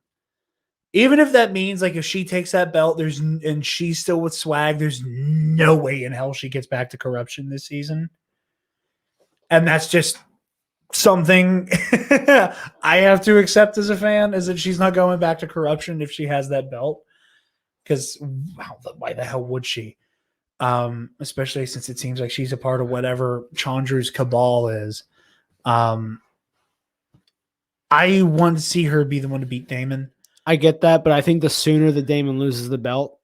Even if that means like if she takes that belt, and she's still with swag, there's no way in hell she gets back to Korruption this season. And that's just something I have to accept as a fan, is that she's not going back to Korruption if she has that belt. Because why the hell would she? Especially since it seems like she's a part of whatever Chandru's cabal is. I want to see her be the one to beat Damon. I get that, but I think the sooner that Damon loses the belt,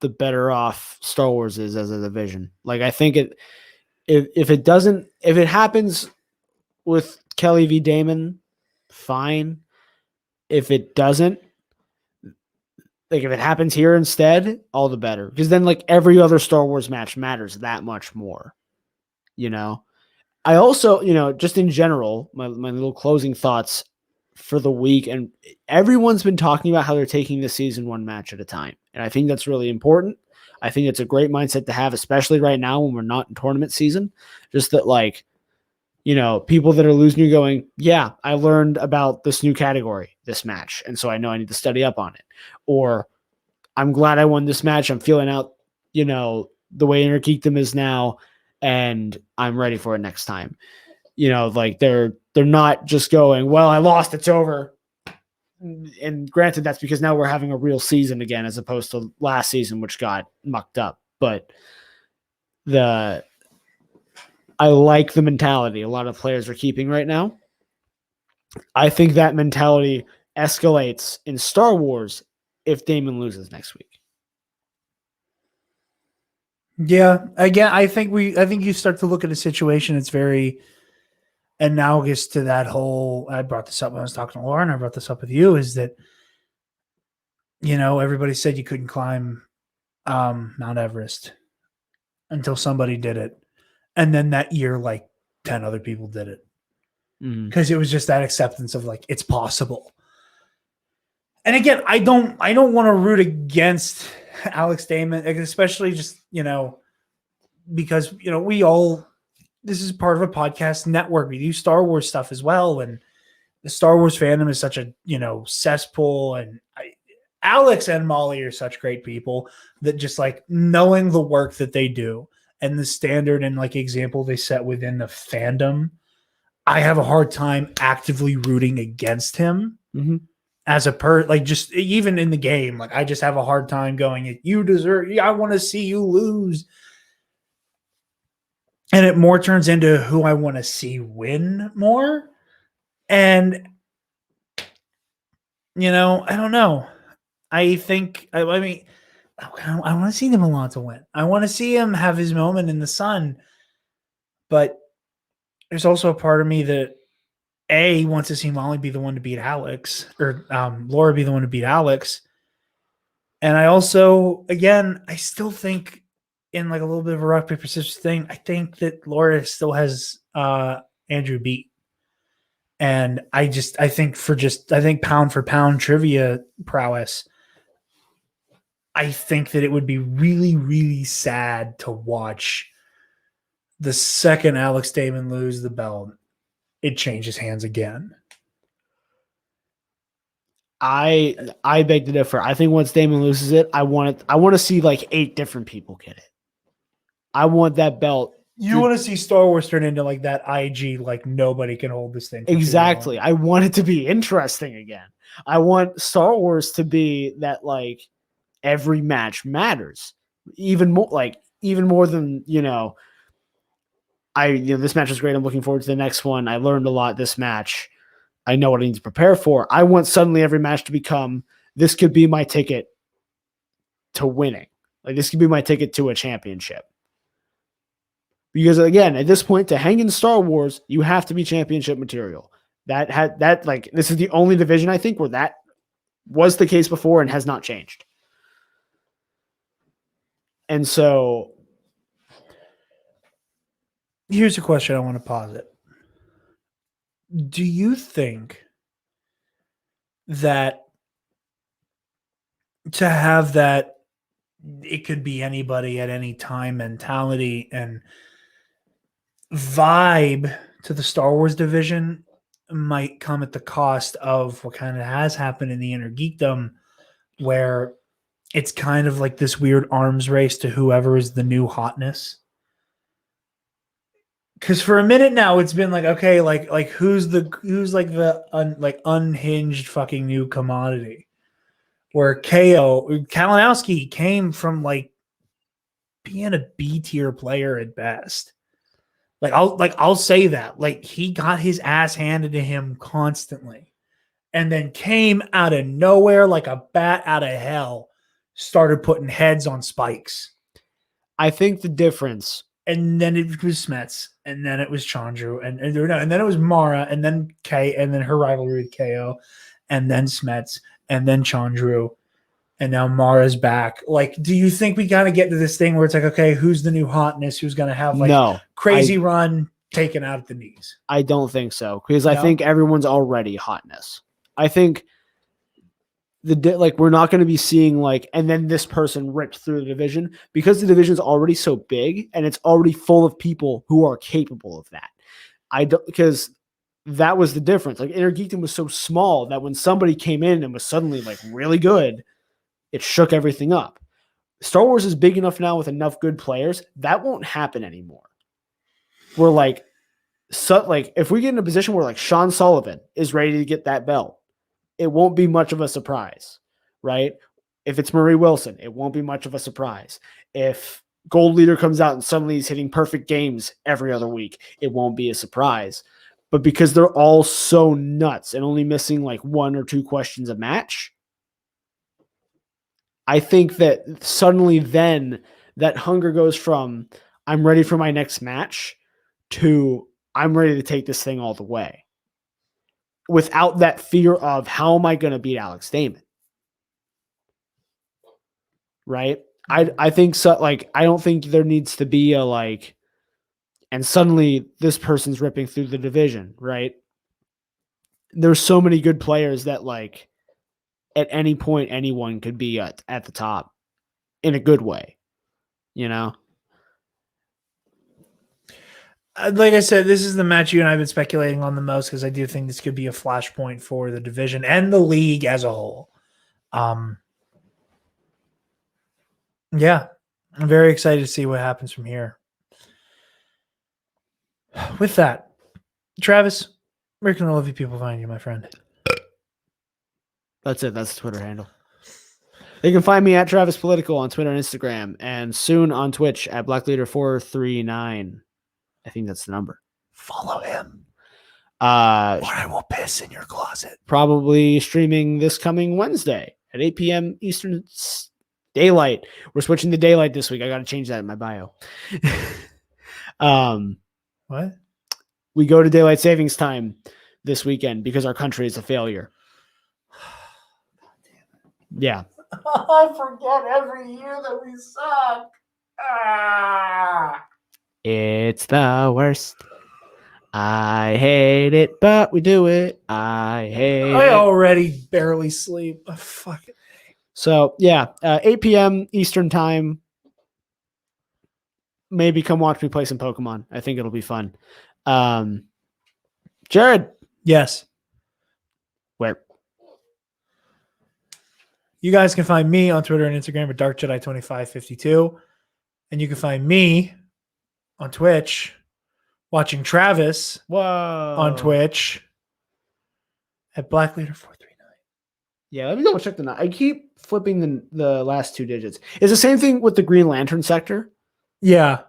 the better off Star Wars is as a division. Like I think if it happens with Kelly v. Damon, fine. If it doesn't, like if it happens here instead, all the better. Because then like every other Star Wars match matters that much more. You know? I also, just in general, my little closing thoughts for the week, and everyone's been talking about how they're taking the season one match at a time. And I think that's really important. I think it's a great mindset to have, especially right now when we're not in tournament season. Just that, like, people that are losing are going, yeah, I learned about this new category, this match. And so I know I need to study up on it. Or I'm glad I won this match. I'm feeling out, the way Innergeekdom is now, and I'm ready for it next time. Like they're not just going, well, I lost, it's over. And granted, that's because now we're having a real season again, as opposed to last season, which got mucked up. But I like the mentality a lot of players are keeping right now. I think that mentality escalates in Star Wars if Damon loses next week. Yeah, again, I think you start to look at a situation that's very analogous to that whole. I brought this up when I was talking to Lauren. I brought this up with you. Is that everybody said you couldn't climb Mount Everest until somebody did it, and then that year, like 10 other people did it because it was just that acceptance of like it's possible. And again, I don't want to root against Alex Damon, especially just, because, this is part of a podcast network. We do Star Wars stuff as well. And the Star Wars fandom is such a, cesspool. And Alex and Molly are such great people that just like knowing the work that they do and the standard and like example they set within the fandom, I have a hard time actively rooting against him. Mm-hmm. As like just even in the game, like I just have a hard time going, you deserve, I want to see you lose. And it more turns into who I want to see win more. And, I don't know. I think, I mean, I want to see him a lot to win. I want to see him have his moment in the sun. But there's also a part of me that wants to see Molly be the one to beat Alex, or Laura be the one to beat Alex. And I also, again, I still think in like a little bit of a rock, paper, scissors thing, I think that Laura still has Andrew beat. And I think pound for pound trivia prowess, I think that it would be really, really sad to watch the second Alex Damon lose the belt, it changes hands again. I beg to differ. I think once Damon loses it, I want to see like 8 different people get it. I want that belt. You want to see Star Wars turn into like that IG, like nobody can hold this thing. Exactly. I want it to be interesting again. I want Star Wars to be that like every match matters. Even more than, this match was great. I'm looking forward to the next one. I learned a lot this match. I know what I need to prepare for. I want suddenly every match to become, this could be my ticket to winning. Like this could be my ticket to a championship. Because again, at this point, to hang in Star Wars, you have to be championship material. This is the only division I think where that was the case before and has not changed. And so here's a question I want to posit. Do you think that to have that it could be anybody at any time mentality and vibe to the Star Wars division might come at the cost of what kind of has happened in the Innergeekdom, where it's kind of like this weird arms race to whoever is the new hotness? Because for a minute now, it's been like, okay, like who's like the unhinged fucking new commodity? Where Kalinowski came from like being a B tier player at best. I'll say that. Like he got his ass handed to him constantly, and then came out of nowhere like a bat out of hell, started putting heads on spikes. I think the difference. And then it was Smets, and then it was Chandru, and then it was Mara, and then Kay, and then her rivalry with KO. and then Smets, and then Chandru, and now Mara's back. Like, do you think we kind of get to this thing where it's like, okay, who's the new hotness? Who's going to have like No, crazy run taken out at the knees? I don't think so, because I No? think everyone's already hotness. I think we're not going to be seeing like, and then this person ripped through the division, because the division's already so big and it's already full of people who are capable of that. Because that was the difference. Like, Innergeekdom was so small that when somebody came in and was suddenly like really good, it shook everything up. Star Wars is big enough now with enough good players that won't happen anymore. We're like, if we get in a position where like Sean Sullivan is ready to get that belt, it won't be much of a surprise, right? If it's Marie Wilson, it won't be much of a surprise. If Gold Leader comes out and suddenly he's hitting perfect games every other week, it won't be a surprise. But because they're all so nuts and only missing like 1 or 2 questions a match, I think that suddenly then that hunger goes from I'm ready for my next match to I'm ready to take this thing all the way, without that fear of how am I going to beat Alex Damon? Right? I think so. Like, I don't think there needs to be a like, and suddenly this person's ripping through the division, right? There's so many good players that like at any point anyone could be at the top in a good way, you know? Like I said, this is the match you and I have been speculating on the most, because I do think this could be a flashpoint for the division and the league as a whole. Yeah, I'm very excited to see what happens from here. With that, Travis, where can all of you people find you, my friend? That's it. That's the Twitter handle. You can find me at Travis Political on Twitter and Instagram, and soon on Twitch at BlackLeader439. I think that's the number. Follow him, or I will piss in your closet. Probably streaming this coming Wednesday at 8 p.m. Eastern Daylight. We're switching to daylight this week. I got to change that in my bio. What? We go to daylight savings time this weekend because our country is a failure. Yeah. I forget every year that we suck. It's the worst. I hate it, but we do it. I hate I it. already barely sleep. Oh, fuck it. So, yeah, 8 p.m. Eastern time. Maybe come watch me play some Pokemon. I think it'll be fun. Jarod. Yes. Where? You guys can find me on Twitter and Instagram at DarkJedi2552. And you can find me on Twitch watching Travis on Twitch at BlackLeader439. Yeah, let me double check the night. I keep flipping the last 2 digits. It's the same thing with the Green Lantern sector. Yeah.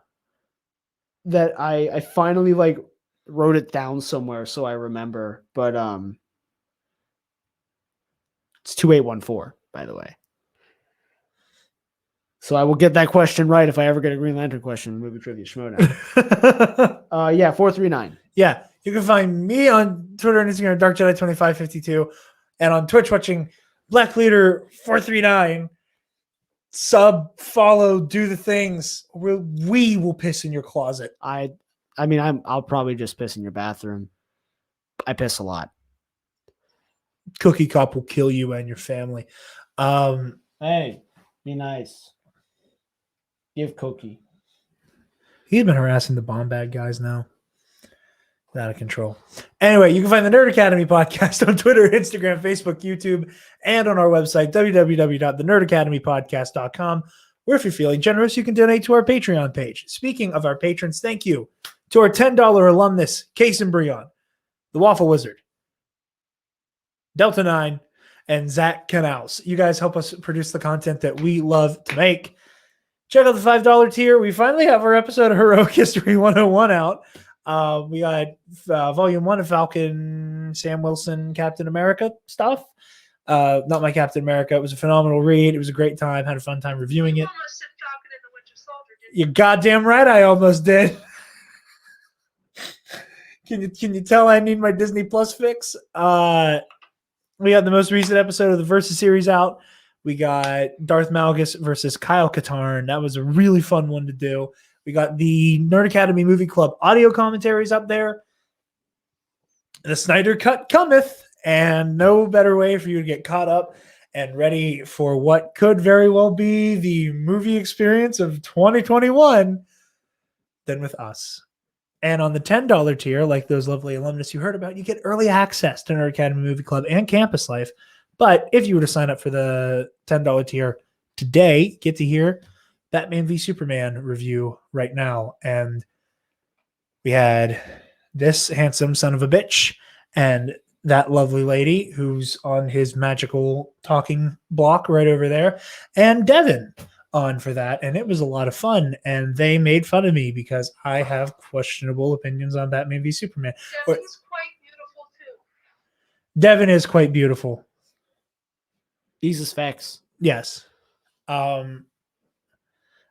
That I finally like wrote it down somewhere so I remember. But it's 2814, by the way. So I will get that question right if I ever get a Green Lantern question in Movie Trivia Schmodown. Yeah, 439. Yeah, you can find me on Twitter and Instagram at DarkJedi2552, and on Twitch watching BlackLeader439. Sub, follow, do the things. We will piss in your closet. I mean, I'll probably just piss in your bathroom. I piss a lot. Cookie Cop will kill you and your family. Hey, be nice. Give Cookie. He's been harassing the bomb bag guys now. It's out of control. Anyway, you can find the Nerd Academy podcast on Twitter, Instagram, Facebook, YouTube, and on our website, www.thenerdacademypodcast.com, where if you're feeling generous, you can donate to our Patreon page. Speaking of our patrons, thank you to our $10 alumnus, Case and Breon, the Waffle Wizard, Delta 9, and Zach Canals. You guys help us produce the content that we love to make. Check out the $5 tier. We finally have our episode of Heroic History 101 out. We got Volume 1 of Falcon, Sam Wilson, Captain America stuff. Not my Captain America. It was a phenomenal read. It was a great time. Had a fun time reviewing it. Almost said Falcon and the Winter Soldier, didn't you? You're goddamn right. I almost did. Can you tell I need my Disney Plus fix? We got the most recent episode of the Versus series out. We got Darth Malgus versus Kyle Katarn. That was a really fun one to do. We got the Nerd Academy Movie Club audio commentaries up there. The Snyder Cut cometh, and no better way for you to get caught up and ready for what could very well be the movie experience of 2021 than with us. And on the $10 tier, like those lovely alumnus you heard about, you get early access to Nerd Academy Movie Club and Campus Life. But if you were to sign up for the $10 tier today, get to hear Batman v Superman review right now. And we had this handsome son of a bitch and that lovely lady who's on his magical talking block right over there, and Devin on for that. And it was a lot of fun. And they made fun of me because I have questionable opinions on Batman v Superman. Devin's quite beautiful too. Devin is quite beautiful. These is facts. Yes. I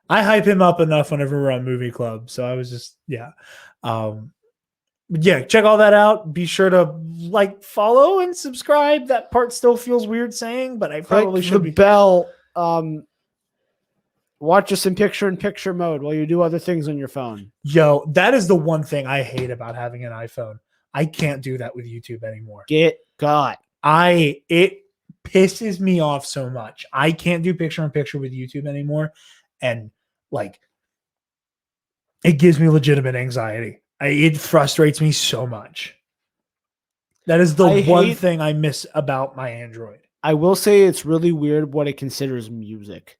hype him up enough whenever we're on Movie Club. So I was just, yeah. Yeah, check all that out. Be sure to like, follow, and subscribe. That part still feels weird saying, but I probably Click should the be. bell. Watch us in picture-in-picture mode while you do other things on your phone. Yo, that is the one thing I hate about having an iPhone. I can't do that with YouTube anymore. Get got. It pisses me off so much. I can't do picture-in-picture with YouTube anymore, and like, it gives me legitimate anxiety. It frustrates me so much. That is the one thing I miss about my Android. I will say it's really weird what it considers music.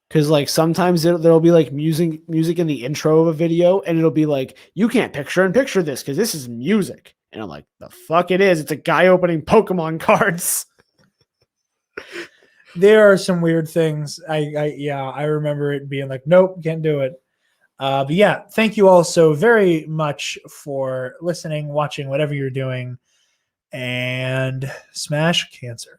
Because like sometimes there'll be like music in the intro of a video, and it'll be like, you can't picture this because this is music. And I'm like, the fuck it is. It's a guy opening Pokemon cards. There are some weird things. I remember it being like, nope, can't do it. But yeah, thank you all so very much for listening, watching, whatever you're doing, and smash cancer.